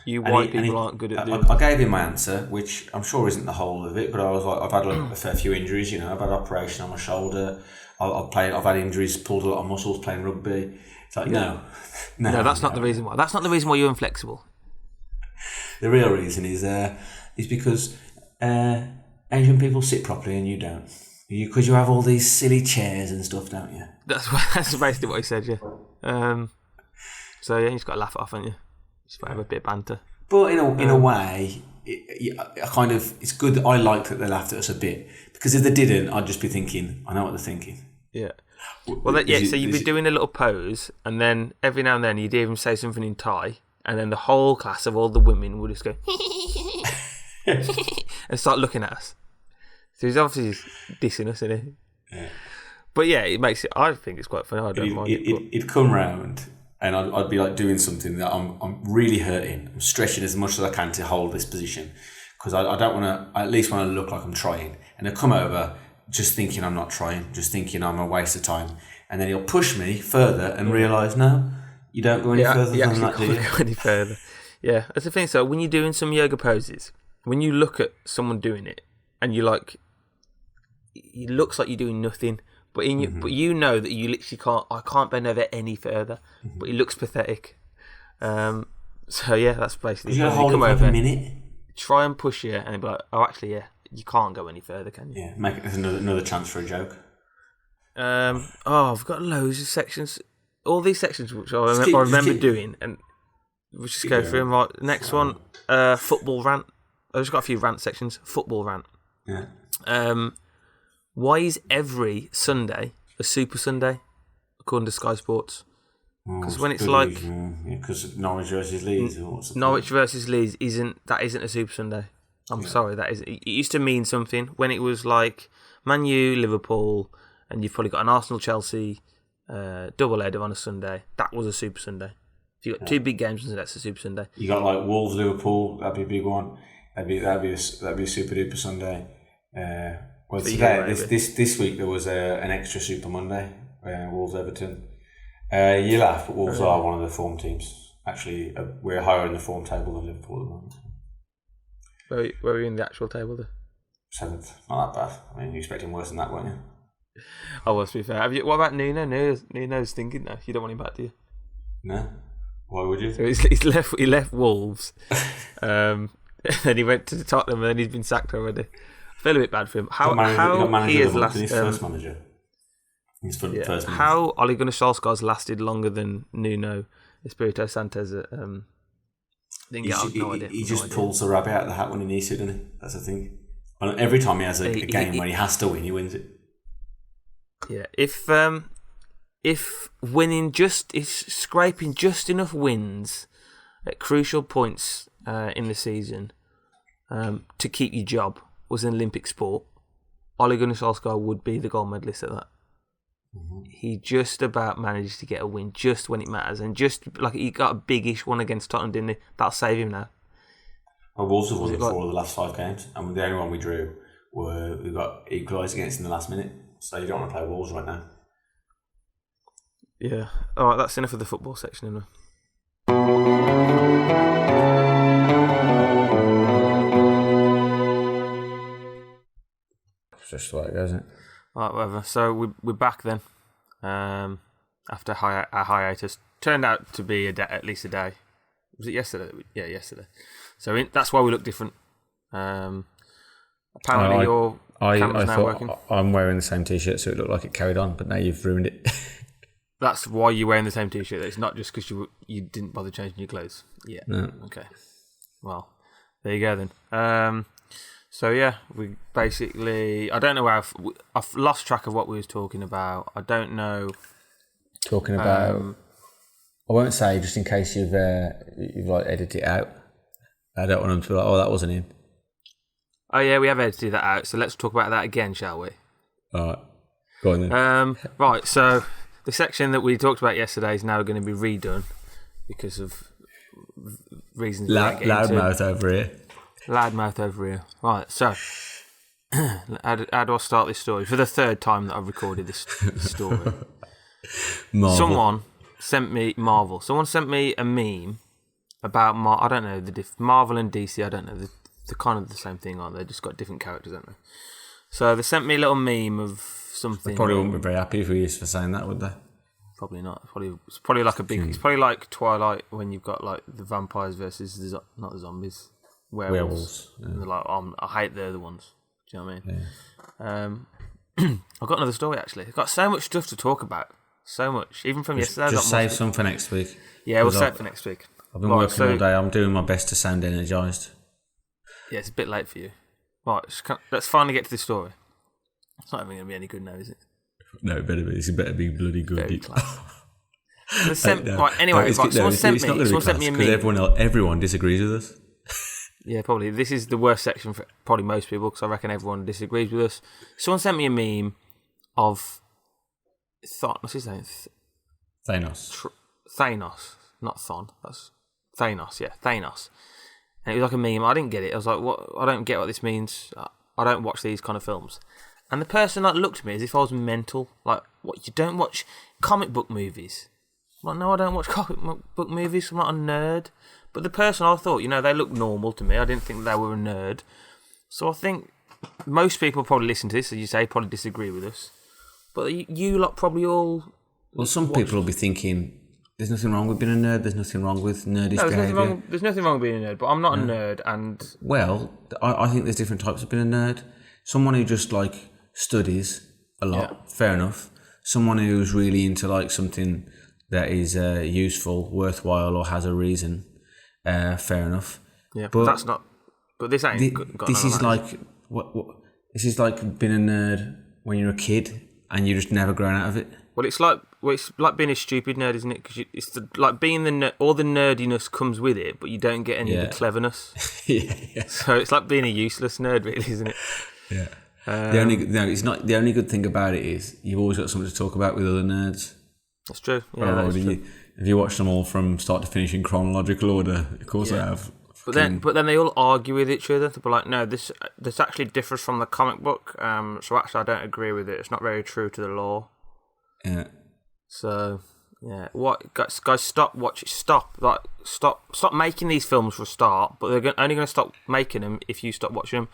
You white people aren't good at doing. I gave him my answer, which I'm sure isn't the whole of it, but I was like, I've had a fair few injuries. You know, I've had an operation on my shoulder. I've had injuries, pulled a lot of muscles playing rugby. It's like no, that's not the reason why. That's not the reason why you're inflexible. The real reason is because Asian people sit properly and you don't. Because you have all these silly chairs and stuff, don't you? That's basically what he said, yeah. So yeah, you just got to laugh it off, haven't you? Just have a bit of banter. But in a way, it's good that I like that they laughed at us a bit, because if they didn't, I'd just be thinking, I know what they're thinking. Yeah. Well, so you'd be doing a little pose, and then every now and then you'd hear him say something in Thai, and then the whole class of all the women would just go and start looking at us. So he's obviously just dissing us, isn't he? Yeah. But yeah, it makes it. I think it's quite funny. I don't mind it. It'd come round, and I'd be like doing something that I'm really hurting. I'm stretching as much as I can to hold this position, because I don't want to. I at least want to look like I'm trying. And I come over just thinking I'm not trying, just thinking I'm a waste of time, and then he'll push me further and realise, no, you don't go any further than that, do you? Go any further. Yeah, that's the thing. So when you're doing some yoga poses, when you look at someone doing it, and you're like, it looks like you're doing nothing, but but you know that you literally can't. I can't bend over any further, but it looks pathetic. So yeah, that's basically. You're gonna hold it for a minute. Try and push you, and it'll be like, oh, actually, yeah, you can't go any further, can you? Yeah, make it another chance for a joke. I've got loads of sections. All these sections which I remember doing, and we'll just go through them. Right, next one, football rant. I've just got a few rant sections. Football rant. Yeah. Why is every Sunday a Super Sunday, according to Sky Sports? Because when it's like... Because Norwich versus Leeds. Norwich versus Leeds isn't a Super Sunday. I'm sorry, that isn't. It used to mean something when it was like Man U, Liverpool, and you've probably got an Arsenal-Chelsea double header on a Sunday. That was a Super Sunday. If you got two big games, that's a Super Sunday. You got like Wolves, Liverpool. That'd be a big one. That'd be a super duper Sunday. Well, today this week there was an extra Super Monday. Wolves Everton. You laugh, but Wolves are one of the form teams. Actually, we're higher in the form table than Liverpool at the moment. Where are you in the actual table then? 7th. Not that bad. I mean, you're expecting worse than that, weren't you? Oh, well, to be fair. What about Nuno? Nuno's thinking now. You don't want him back, do you? No. Why would you? So he left Wolves. Then he went to Tottenham, and then he's been sacked already. I feel a bit bad for him. How he has lasted? His first manager. First manager. How Ole Gunnar Solskjaer's lasted longer than Nuno Espirito Santos? Didn't get on. No idea. He just pulls the rabbit out of the hat when he needs to, doesn't he? That's the thing. And every time he has a game where he has to win, he wins it. Yeah. If winning if scraping just enough wins at crucial points in the season to keep your job was an Olympic sport, Ole Gunnar Solskjaer would be the gold medalist at that. Mm-hmm. He just about managed to get a win just when it matters, and just like he got a big-ish one against Tottenham, didn't he? That'll save him now. Well, Wolves have won 4 of the last 5 games, and the only one we drew we got equalised against in the last minute. So you don't want to play Wolves right now. Yeah. All right, that's enough of the football section, isn't it? It's just the way it goes, isn't it? All right, whatever. So we're back then. After a hiatus, turned out to be at least a day. Was it yesterday? Yeah, yesterday. So that's why we look different. Apparently, your camera's now working. I'm wearing the same t-shirt, so it looked like it carried on, but now you've ruined it. That's why you're wearing the same t-shirt. It's not just because you didn't bother changing your clothes. Yeah. No. Okay. Well, there you go then. So yeah, we basically, I don't know where I've lost track of what we was talking about. I don't know. Talking about, I won't say just in case you've like edited it out. I don't want them to be like, oh, that wasn't in. Oh yeah, we have edited that out. So let's talk about that again, shall we? All right, go on then. Right. So the section that we talked about yesterday is now going to be redone because of reasons. Loudmouth over here. Loudmouth over here. Right, so how do I start this story? For the 3rd time that I've recorded this story. Marvel. Someone sent me a meme about I don't know Marvel and DC. I don't know. They're kind of the same thing, aren't they? Just got different characters, aren't they? So they sent me a little meme of something. They probably wouldn't be very happy if we used for saying that, would they? Probably not. It's probably like a big. It's probably like Twilight when you've got like the vampires versus not the zombies. Werewolves. Yeah. And they're like, I hate the other ones. Do you know what I mean? Yeah. I've got another story actually. I've got so much stuff to talk about. So much. Even from yesterday. Just save some for next week. Yeah, we'll save it for next week. I've been working all day. I'm doing my best to sound energised. Yeah, it's a bit late for you. Right, let's finally get to this story. It's not even going to be any good now, is it? No, it better be. It better be bloody good. Anyway, someone sent me a meme. Because everyone disagrees with us. Yeah, probably. This is the worst section for probably most people because I reckon everyone disagrees with us. Someone sent me a meme of what's his name? Thanos. Thanos, not Thon. That's Thanos. Yeah, Thanos. And it was like a meme. I didn't get it. I was like, "What? I don't get what this means. I don't watch these kind of films." And the person looked at me as if I was mental. Like, what? You don't watch comic book movies? I'm like, no, I don't watch comic book movies. I'm not a nerd. But the person, I thought, they looked normal to me. I didn't think they were a nerd. So I think most people probably listen to this, as you say, probably disagree with us. But you lot probably all... Well, some people will be thinking, there's nothing wrong with being a nerd, there's nothing wrong with nerdish behaviour. There's nothing wrong with being a nerd, but I'm not a nerd, and... Well, I think there's different types of being a nerd. Someone who just, studies a lot, fair enough. Someone who's really into, something that is useful, worthwhile, or has a reason... fair enough. Yeah, but that's not But this ain't. This is like what? This is like being a nerd when you're a kid and you're just never grown out of it. Well, it's like being a stupid nerd, isn't it? Because it's like being all the nerdiness comes with it, but you don't get any of the cleverness. yeah. So it's like being a useless nerd, really, isn't it? Yeah. It's not. The only good thing about it is you've always got something to talk about with other nerds. That's true. Yeah, that's true. Have you watched them all from start to finish in chronological order? Of course I have. But then they all argue with each other. They'll be like, no, this actually differs from the comic book. So actually, I don't agree with it. It's not very true to the lore. Yeah. So yeah, what guys? Stop making these films for a start. But they're only going to stop making them if you stop watching them.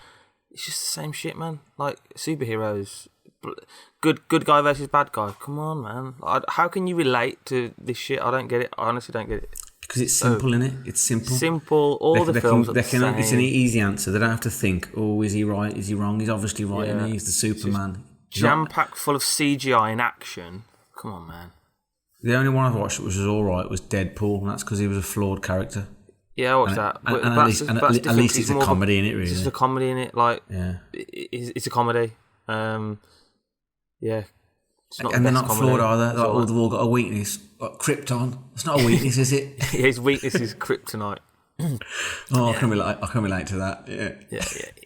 It's just the same shit, man. Like superheroes, good guy versus bad guy. Come on, man. How can you relate to this shit? I don't get it. I honestly don't get it. Because it's simple, innit? It's simple. Simple. The films are the same. It's an easy answer. They don't have to think, oh, is he right? Is he wrong? He's obviously right, and he's the Superman. Jam-packed full of CGI and action. Come on, man. The only one I've watched that was all right was Deadpool, and that's because he was a flawed character. Yeah, I watched that. And at least it's a comedy in it, really. It's just a comedy in it. Like, yeah. It's a comedy. Yeah. And they're not flawed either. Like, they've all got a weakness. Like Krypton. It's not a weakness, is it? His weakness is kryptonite. I can relate to that.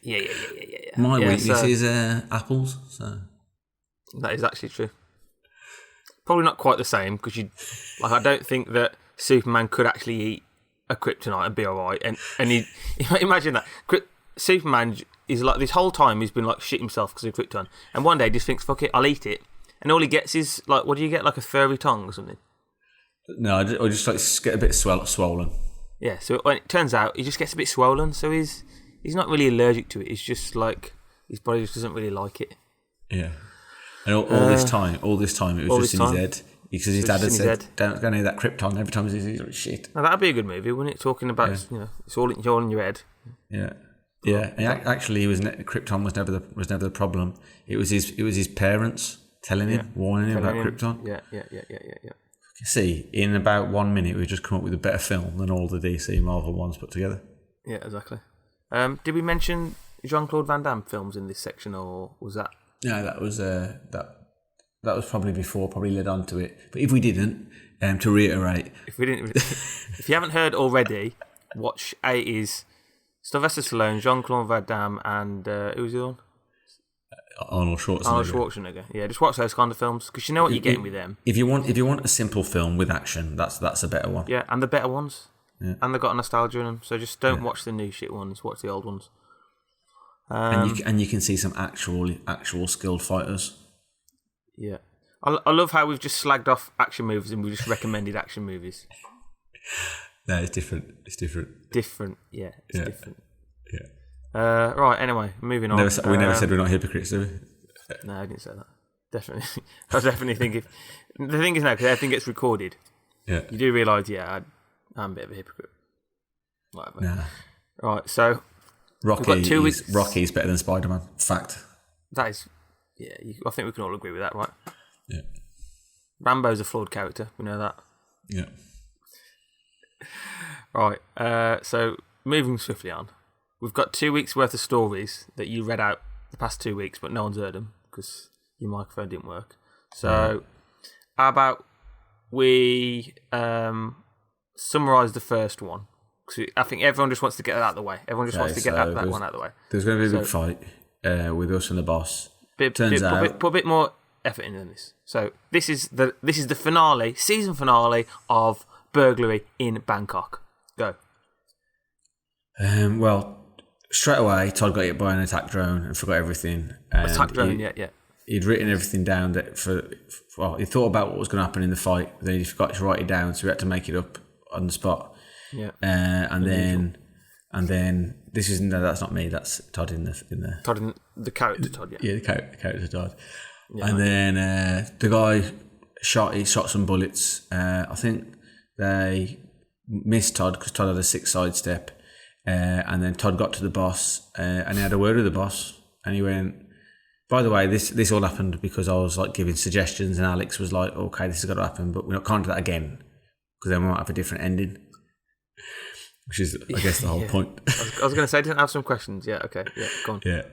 Yeah. My weakness is apples. So that is actually true. Probably not quite the same because I don't think that Superman could actually eat a kryptonite and be alright. And he imagine that Superman is like this whole time he's been like shit himself because of krypton, and one day he just thinks, fuck it, I'll eat it. And all he gets is, like, what do you get, like a furry tongue or something? No, I just like get a bit swollen. Yeah, so when it turns out he just gets a bit swollen, so he's not really allergic to it. It's just like his body just doesn't really like it. Yeah, and all this time, it was just in his head because his dad had said, "Don't go near that Krypton." Every time he's like, "Shit." Now that'd be a good movie, wouldn't it? Talking about it's all in your head. Yeah. Yeah, actually, Krypton was never the problem. It was his parents telling him, warning him about Krypton. Yeah. See, in about 1 minute, we've just come up with a better film than all the DC Marvel ones put together. Yeah, exactly. Did we mention Jean-Claude Van Damme films in this section, or was that? No, that was probably before, probably led on to it. But if we didn't, to reiterate, if you haven't heard already, watch 80s. Sylvester Stallone, Jean-Claude Van Damme, and who was the other one? Arnold Schwarzenegger. Yeah, just watch those kind of films because you know what you're getting with them. If you want a simple film with action, that's a better one. Yeah, and the better ones. Yeah. And they've got nostalgia in them, so just don't watch the new shit ones. Watch the old ones. And you can see some actual skilled fighters. Yeah, I love how we've just slagged off action movies and we just recommended action movies. No, it's different. Different, yeah. It's different. Yeah. Right, anyway, moving on. We never said we're not hypocrites, do we? No, I didn't say that. Definitely. I was definitely thinking... The thing is now, because everything gets recorded, you do realise, I'm a bit of a hypocrite. Whatever. Nah. Right, so... Rocky's better than SpiderMan. Fact. That is... Yeah, I think we can all agree with that, right? Yeah. Rambo's a flawed character, we know that. Yeah. Right, so moving swiftly on. We've got 2 weeks worth of stories that you read out the past 2 weeks, but no one's heard them because your microphone didn't work. So, how about we summarise the first one? Because I think everyone just wants to get that out of the way. Everyone just wants to get that one out of the way. There's going to be a big fight with us and the boss. Put a bit more effort into this. So this is the finale, season finale of Burglary in Bangkok. Go. Well, straight away, Todd got hit by an attack drone and forgot everything. Attack drone, yeah. He'd written everything down he thought about what was going to happen in the fight, then he forgot to write it down, so he had to make it up on the spot. Yeah. And then that's not me. That's Todd in the Todd in the character Todd. Yeah. Yeah, the character Todd. Yeah, and then the guy shot some bullets. I think they missed Todd because Todd had a 6 sidestep. And then Todd got to the boss and he had a word with the boss and he went, by the way, this all happened because I was like giving suggestions and Alex was like, okay, this has got to happen, but we can't do that again because then we might have a different ending. which is, I guess, the whole point. I was going to say, I didn't have some questions. Yeah, okay. Yeah, go on. Yeah.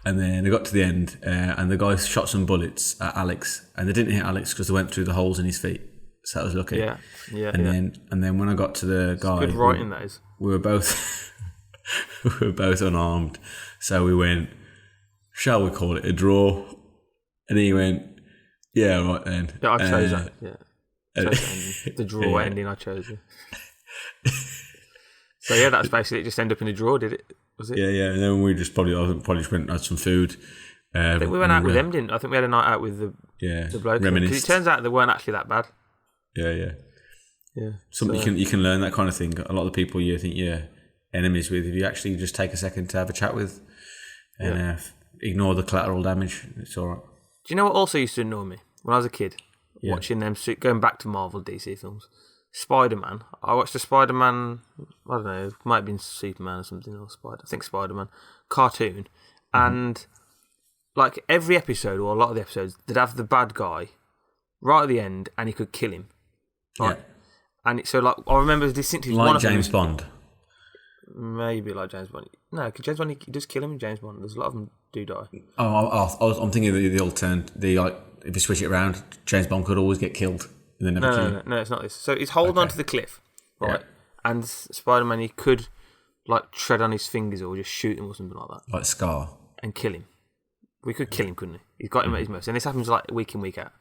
And then they got to the end, and the guy shot some bullets at Alex, and they didn't hit Alex because they went through the holes in his feet. So that was lucky. Yeah. And then when I got to the guy, good writing, that is. We were both unarmed. So we went, shall we call it a draw? And he went, yeah, right then. Yeah, I chose that. Yeah. The draw ending, I chose it. So yeah, that's basically it. Just end up in a draw, did it? Was it? Yeah. And then we just probably just went and had some food. I think we went out with them, didn't we? I think we had a night out with the bloke. Because it turns out they weren't actually that bad. Yeah. So, you can learn that kind of thing. A lot of the people you think you're enemies with, if you actually just take a second to have a chat with and ignore the collateral damage, it's all right. Do you know what also used to annoy me when I was a kid? Watching them, going back to Marvel DC films. SpiderMan. I watched the SpiderMan, I don't know, it might have been Superman or something, or I think SpiderMan cartoon. And like every episode, or a lot of the episodes, they'd have the bad guy right at the end and he could kill him. Right? Yeah. And so like I remember distinctly like one of James them, Bond. Maybe like James Bond. No, because James Bond he does kill him in James Bond. There's a lot of them do die. I'm thinking the alternate, if you switch it around, James Bond could always get killed and then never kill him. No, it's not this. So he's holding onto the cliff, right? Yeah. And Spider-Man, he could like tread on his fingers or just shoot him or something like that. Like Scar. And kill him. We could kill him, couldn't he? He's got him at his most. And this happens like week in, week out.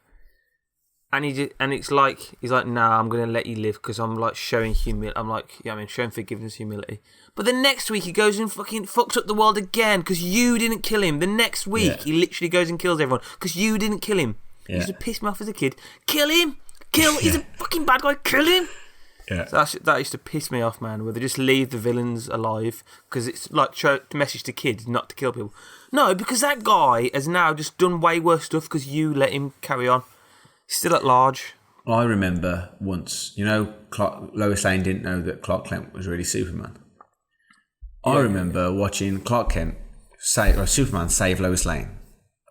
And it's like he's like, nah, I'm gonna let you live because I'm like showing humility. I'm like, showing forgiveness, humility. But the next week he goes and fucking fucks up the world again because you didn't kill him. The next week he literally goes and kills everyone because you didn't kill him. Yeah. He used to piss me off as a kid. Kill him, he's a fucking bad guy. Kill him. Yeah. So that used to piss me off, man. Where they just leave the villains alive because it's like the message to kids not to kill people. No, because that guy has now just done way worse stuff because you let him carry on. Still at large. I remember once, Lois Lane didn't know that Clark Kent was really Superman. I remember watching Clark Kent Superman save Lois Lane,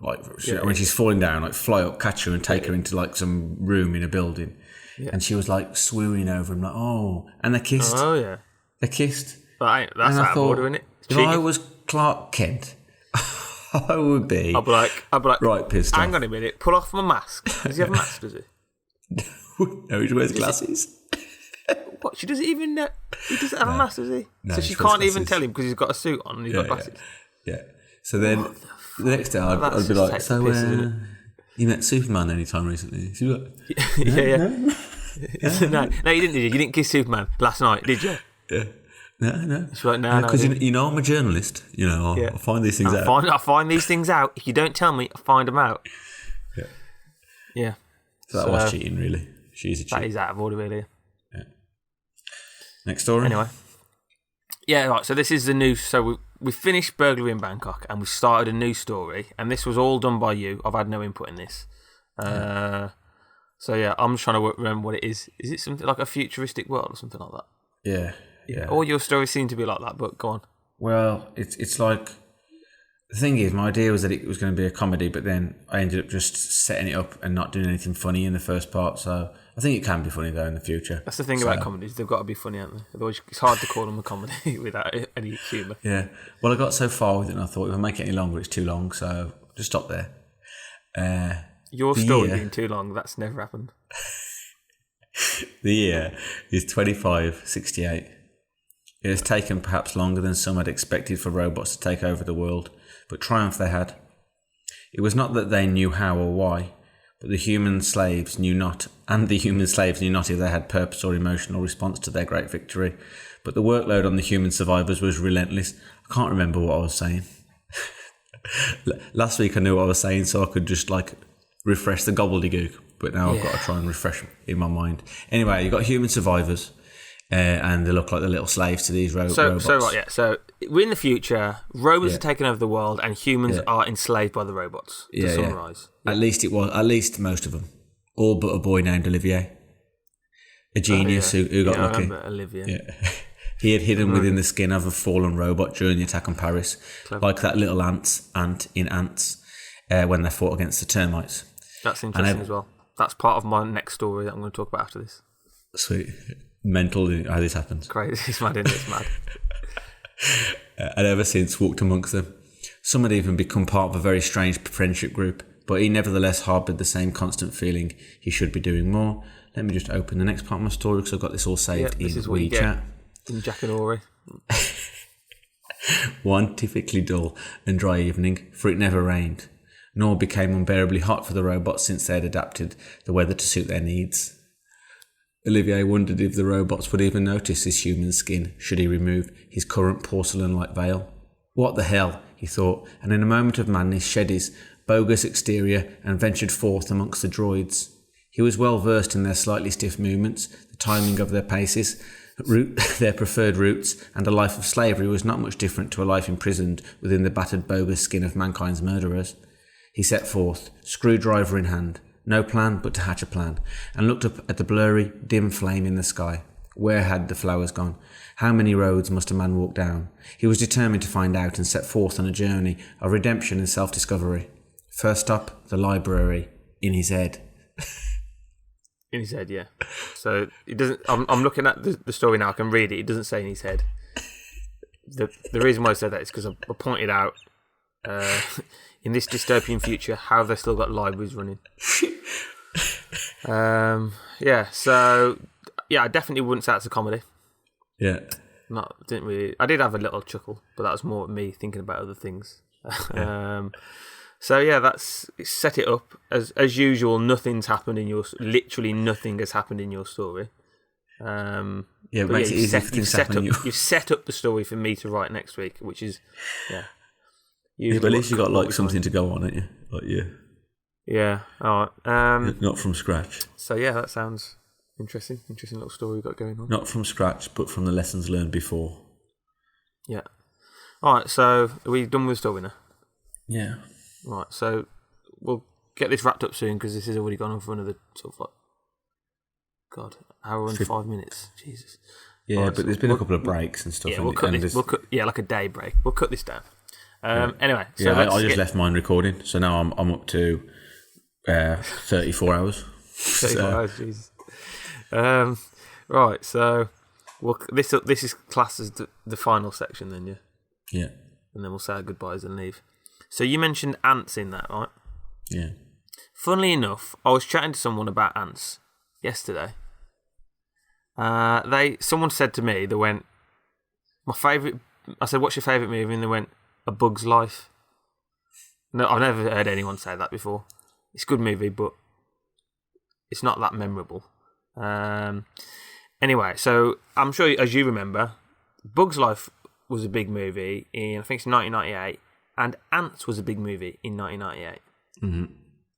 when she's falling down, like fly up, catch her, and take her into like some room in a building, and she was like swooning over him, like and they kissed. Oh yeah, they kissed. But that's out of order, isn't it? If I was Clark Kent, I would be. I'd be like, right pissed off. Hang on a minute, pull off my mask. Does he have a mask? Does he? No, he wears glasses. What? She doesn't even know. He doesn't have a mask, does he? No, so she can't even tell him because he's got a suit on and he's got glasses. Yeah. So then the next day I'd be like, so you met Superman any time recently? She'd be like, No, you didn't, did you? You didn't kiss Superman last night, did you? Yeah. No. She's like, no. Because I'm a journalist. I find these things out. I find these things out. If you don't tell me, I find them out. Yeah. So that was cheating, really. She's a cheat. That is out of order, really. Yeah. Next story. Anyway. Yeah, right. So this is the new. So we finished Burglary in Bangkok and we started a new story. And this was all done by you. I've had no input in this. So yeah, I'm just trying to remember what it is. Is it something like a futuristic world or something like that? Yeah. All your stories seem to be like that, but go on. Well, it's like, the thing is, my idea was that it was going to be a comedy, but then I ended up just setting it up and not doing anything funny in the first part. So I think it can be funny though in the future. That's the thing about comedies; they've got to be funny, aren't they? Otherwise, it's hard to call them a comedy without any humour. Yeah. Well, I got so far with it, and I thought if I make it any longer, it's too long. So just stop there. Your story being too long, that's never happened. The year is 2568. It has taken perhaps longer than some had expected for robots to take over the world, but triumph they had. It was not that they knew how or why, but the human slaves knew not if they had purpose or emotional response to their great victory. But the workload on the human survivors was relentless. I can't remember what I was saying. Last week I knew what I was saying, so I could just refresh the gobbledygook, but now I've got to try and refresh in my mind. Anyway, you've got human survivors. And they look like the little slaves to these robots. So we're in the future. Robots are taking over the world, and humans are enslaved by the robots. To summarise, at least most of them, all but a boy named Olivier, a genius who got lucky. I remember Olivier. Yeah. He had hidden within the skin of a fallen robot during the attack on Paris, like that little ant in Ants when they fought against the termites. That's interesting as well. That's part of my next story that I'm going to talk about after this. Sweet. mental how this happens. Crazy. It's mad, isn't it? It's mad. And ever since walked amongst them. Some had even become part of a very strange friendship group, but he nevertheless harboured the same constant feeling he should be doing more. Let me just open the next part of my story because I've got this all saved in WeChat. In Jack and Ori. One typically dull and dry evening, for it never rained, nor became unbearably hot for the robots since they had adapted the weather to suit their needs. Olivier wondered if the robots would even notice his human skin should he remove his current porcelain-like veil. What the hell, he thought, and in a moment of madness shed his bogus exterior and ventured forth amongst the droids. He was well versed in their slightly stiff movements, the timing of their paces, their preferred routes, and a life of slavery was not much different to a life imprisoned within the battered bogus skin of mankind's murderers. He set forth, screwdriver in hand, no plan but to hatch a plan, and looked up at the blurry, dim flame in the sky. Where had the flowers gone? How many roads must a man walk down? He was determined to find out and set forth on a journey of redemption and self-discovery. First stop, the library, in his head. In his head, yeah. So it doesn't. I'm looking at the story now. I can read it. It doesn't say in his head. The reason why I said that is because I pointed out in this dystopian future how they've still got libraries running. Yeah. So yeah, I definitely wouldn't say it's a comedy. Yeah. Didn't really. I did have a little chuckle, but that was more me thinking about other things. Yeah. So yeah, set it up as usual. Nothing's happened in literally nothing has happened in your story. Yeah, it makes it easy for things to happen. You've set up the story for me to write next week, which is but at least you got like something to go on, haven't you? Like yeah. All right. Not from scratch. So yeah, that sounds interesting. Interesting little story we've got going on. Not from scratch, but from the lessons learned before. Yeah. All right. So are we done with the story now? Yeah. Right, so we'll get this wrapped up soon because this has already gone on for another sort of hour and 5 minutes. Jesus. Yeah, right, but there's been a couple of breaks and stuff. Yeah, we'll cut this. Like a day break. We'll cut this down. Anyway, so I just left mine recording, so now I'm up to 34 hours. 34 hours, Jesus. Right, so this is classed as the final section, then, yeah. Yeah. And then we'll say our goodbyes and leave. So you mentioned ants in that, right? Yeah. Funnily enough, I was chatting to someone about ants yesterday. Someone said to me, they went, my favourite. I said, "What's your favourite movie?" And they went, "A Bug's Life." No, I've never heard anyone say that before. It's a good movie, but it's not that memorable. Anyway, so I'm sure, as you remember, Bug's Life was a big movie in, I think it's 1998. And Ants was a big movie in 1998. Mm-hmm.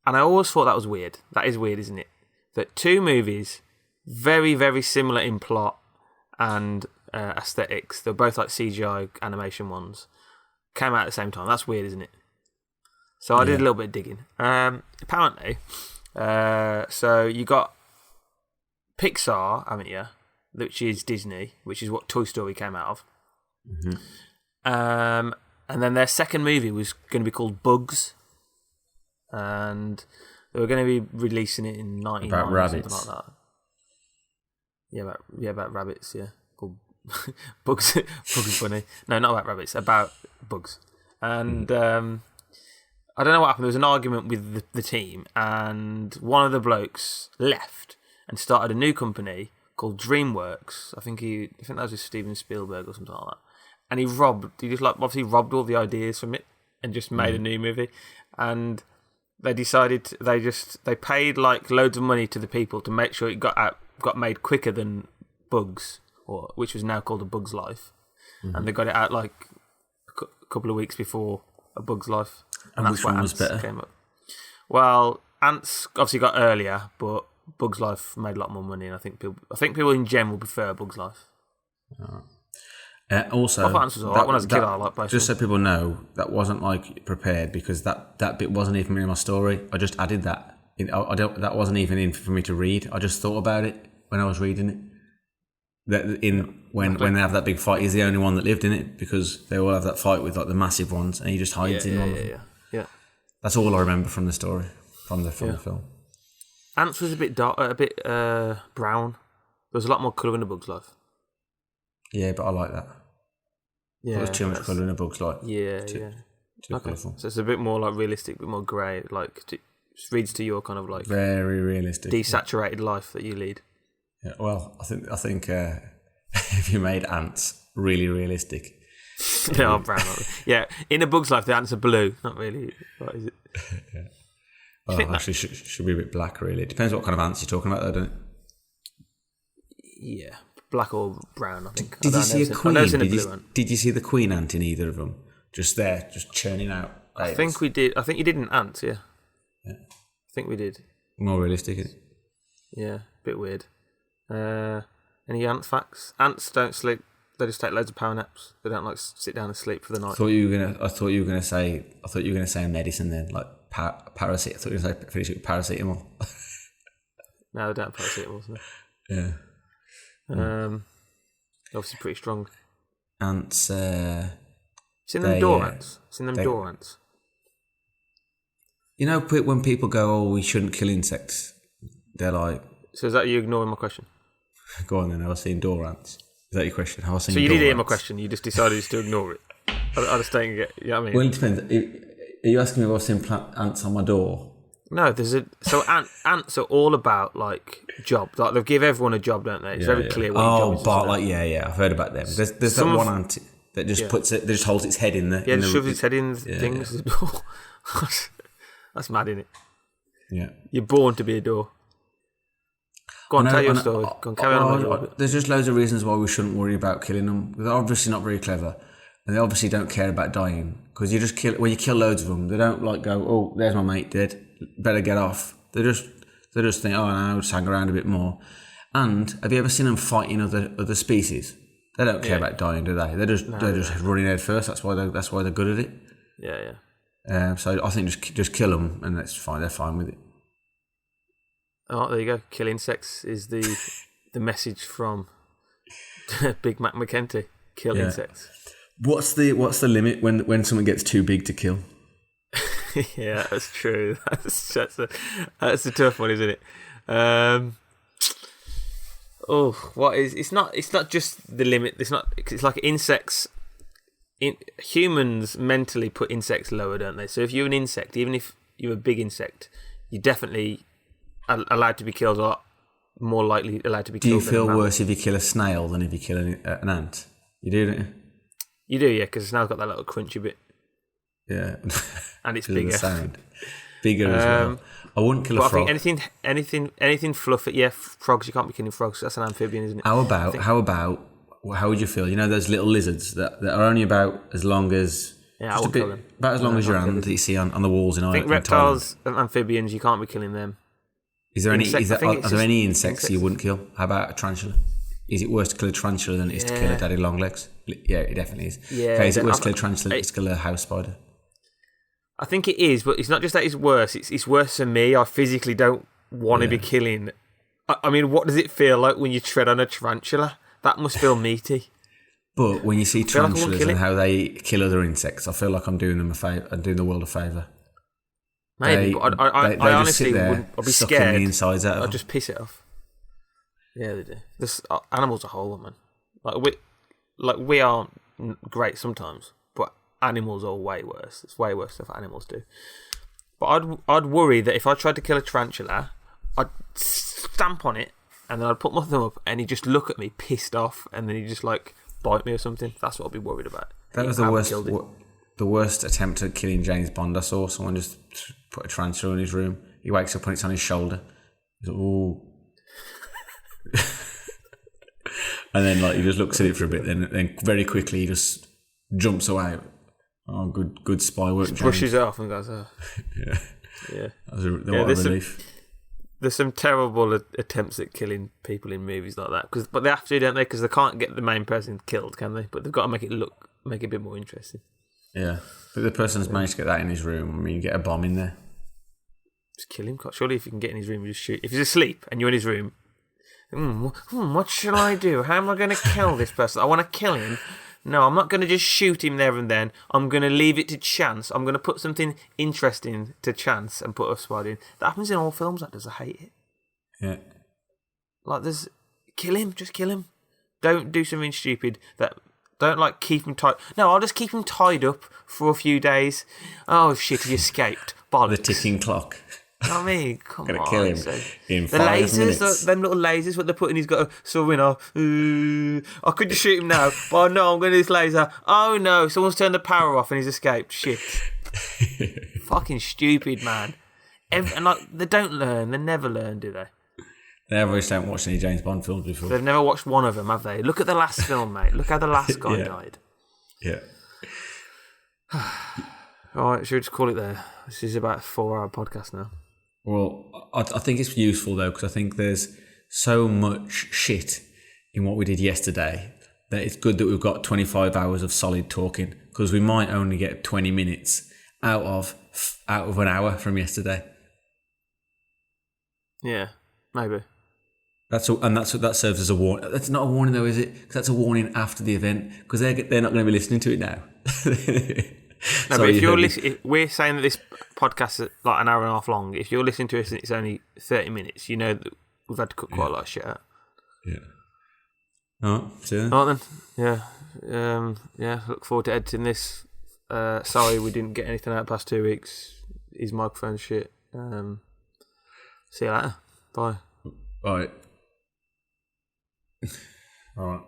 And I always thought that was weird. That is weird, isn't it? That two movies, very, very similar in plot and aesthetics, they're both like CGI animation ones, came out at the same time. That's weird, isn't it? So I did a little bit of digging. Apparently, so you got Pixar, haven't you? Which is Disney, which is what Toy Story came out of. Mm-hmm. And then their second movie was going to be called Bugs. And they were going to be releasing it in 99 about rabbits. Something like that. About rabbits, yeah. Called Bugs. Bugs Bunny. No, not about rabbits, about bugs. And I don't know what happened. There was an argument with the team, and one of the blokes left and started a new company called DreamWorks. I think that was with Steven Spielberg or something like that. And he just obviously robbed all the ideas from it and just made a new movie. And they decided they paid like loads of money to the people to make sure it got made quicker than Bugs, which was now called A Bug's Life. Mm-hmm. And they got it out like a couple of weeks before A Bug's Life. And which one was better? Came up. Well, Ants obviously got earlier, but Bug's Life made a lot more money, and I think people in general prefer Bug's Life. Oh. Also, when I was a kid, I liked both. Just so people know, that wasn't like prepared because that bit wasn't even in my story. I just added that. That wasn't even in for me to read. I just thought about it when I was reading it. When they have that big fight, he's the only one that lived in it because they all have that fight with like the massive ones, and he just hides in one of them. Yeah. That's all I remember from the story, from the film. Ants was a bit dark, a bit brown. There's a lot more colour in A Bug's Life. Yeah, but I like that. Yeah, There's too much colour in A Bug's Life. Yeah, Too colourful. So it's a bit more like realistic, a bit more grey. Like it reads to your kind of like very realistic, desaturated life that you lead. Yeah, well, I think if you made ants really realistic, They are brown. Aren't they? Yeah, in A Bug's Life, the ants are blue. Not really. What is it? Yeah. Well, actually, should be a bit black, really. It depends what kind of ants you're talking about, though, doesn't it? Yeah, black or brown, I think. Did you see a queen? Did you see the queen ant in either of them? Just there, just churning out. I think we did. I think you did an ant, yeah. Yeah. I think we did. More realistic, isn't it? Yeah, a bit weird. Any ant facts? Ants don't sleep. They just take loads of power naps. They don't like sit down and sleep for the night. I thought you were gonna say a medicine then, like paracetamol. I thought you were gonna finish it with paracetamol. No, they don't have paracetamol. No. Yeah. Obviously pretty strong. Ants. Seen them door ants. Seen them door ants. You know, when people go, "Oh, we shouldn't kill insects," they're like. So is that you ignoring my question? Go on then. I was seeing door ants. Is that your question? How I seen? So you did hear my question. You just decided just to ignore it. I just don't get. You know what I mean? Well, it depends. Are you asking me if I've seen ants on my door? No, ants are all about like jobs. Like they give everyone a job, don't they? It's very clear what your job is. Oh, but I've heard about them. There's that one ant that just puts it. That just holds its head in there. Yeah, just shoves its head in things. Yeah. That's mad, isn't it? Yeah. You're born to be a door. Go on, tell your story. Go on, carry on. There's just loads of reasons why we shouldn't worry about killing them. They're obviously not very clever, and they obviously don't care about dying because you just kill. When you kill loads of them, they don't like go, "Oh, there's my mate dead. Better get off." They just think, "Oh, no, just hang around a bit more." And have you ever seen them fighting other species? They don't care about dying, do they? They're just running head first. That's why they're good at it. Yeah. So I think just kill them, and that's fine. They're fine with it. Oh, there you go. Kill insects is the message from Big Mac McKenty. Kill insects. What's the limit when someone gets too big to kill? Yeah, that's true. That's a tough one, isn't it? It's not just the limit. It's like insects. Humans mentally put insects lower, don't they? So if you're an insect, even if you're a big insect, you're definitely allowed to be killed, a lot more likely allowed to be killed. Do you feel worse if you kill a snail than if you kill an ant? You do, don't you? You do, yeah, because the snail's got that little crunchy bit. Yeah. And it's bigger. The sound. Bigger as well. I wouldn't kill a frog. I think anything fluffy, yeah, frogs, you can't be killing frogs. That's an amphibian, isn't it? How would you feel? You know those little lizards that are only about as long as... Yeah, I would kill them. About as long as your hand that you see on the walls in Ireland. I think reptiles and amphibians, you can't be killing them. Are there any insects you wouldn't kill? How about a tarantula? Is it worse to kill a tarantula than it is to kill a daddy long legs? Yeah, it definitely is. Yeah, okay, is it worse to kill a tarantula than it is to kill a house spider? I think it is, but it's not just that it's worse. It's worse for me. I physically don't want to be killing. I mean, what does it feel like when you tread on a tarantula? That must feel meaty. But when you see tarantulas and how they kill other insects, I feel like I'm doing them a favour. I'm doing the world a favour. Maybe, but I honestly wouldn't. I'd be scared. The insides out. I'd just piss it off. Yeah, they do. This animals are horrible, man. We aren't great sometimes, but animals are way worse. It's way worse stuff animals do. But I'd worry that if I tried to kill a tarantula, I'd stamp on it, and then I'd put my thumb up, and he'd just look at me pissed off, and then he'd just like bite me or something. That's what I'd be worried about. That was the worst attempt at killing James Bond I saw. Someone just put a tarantula in his room. He wakes up and it's on his shoulder. He's like, ooh. And then he just looks at it for a bit, then very quickly he just jumps away. Oh, good spy work. Just brushes it off and goes, oh. Yeah. That was a relief. There's some terrible attempts at killing people in movies like that, but they have to, don't they? Because they can't get the main person killed, can they? But they've got to make it a bit more interesting. Yeah, but the person's managed to get that in his room. I mean, you get a bomb in there. Just kill him. Surely if you can get in his room, you just shoot. If he's asleep and you're in his room, what shall I do? How am I going to kill this person? I want to kill him. No, I'm not going to just shoot him there and then. I'm going to leave it to chance. I'm going to put something interesting to chance and put a spider in. That happens in all films, that does. I hate it. Yeah. kill him. Just kill him. Don't do something stupid. Don't like keep him tied. No, I'll just keep him tied up for a few days. Oh shit, he escaped. Bollocks. The ticking clock. I mean, come on. Gonna kill him in 5 lasers, minutes. them little lasers, what they're putting, he's got a someone off. I could just shoot him now, but no, I'm going to do this laser. Oh no, someone's turned the power off and he's escaped. Shit. Fucking stupid, man. And like, they don't learn. They never learn, do they? They always don't watch any James Bond films before. They've never watched one of them, have they? Look at the last film, mate. Look how the last guy died. Yeah. All right, should we just call it there? This is about a 4-hour podcast now. Well, I think it's useful though, because I think there's so much shit in what we did yesterday that it's good that we've got 25 hours of solid talking, because we might only get 20 minutes out of an hour from yesterday. Yeah, maybe. That serves as a warning. That's not a warning though, is it? Because that's a warning after the event, because they're not going to be listening to it now. No, but if you're listening, we're saying that this podcast is like an hour and a half long. If you're listening to us and it's only 30 minutes, you know that we've had to cut quite a lot of shit out. Yeah. All right, see you then. All right then. Yeah. Look forward to editing this. Sorry we didn't get anything out past 2 weeks. His microphone's shit. See you later. Bye. All right. All right.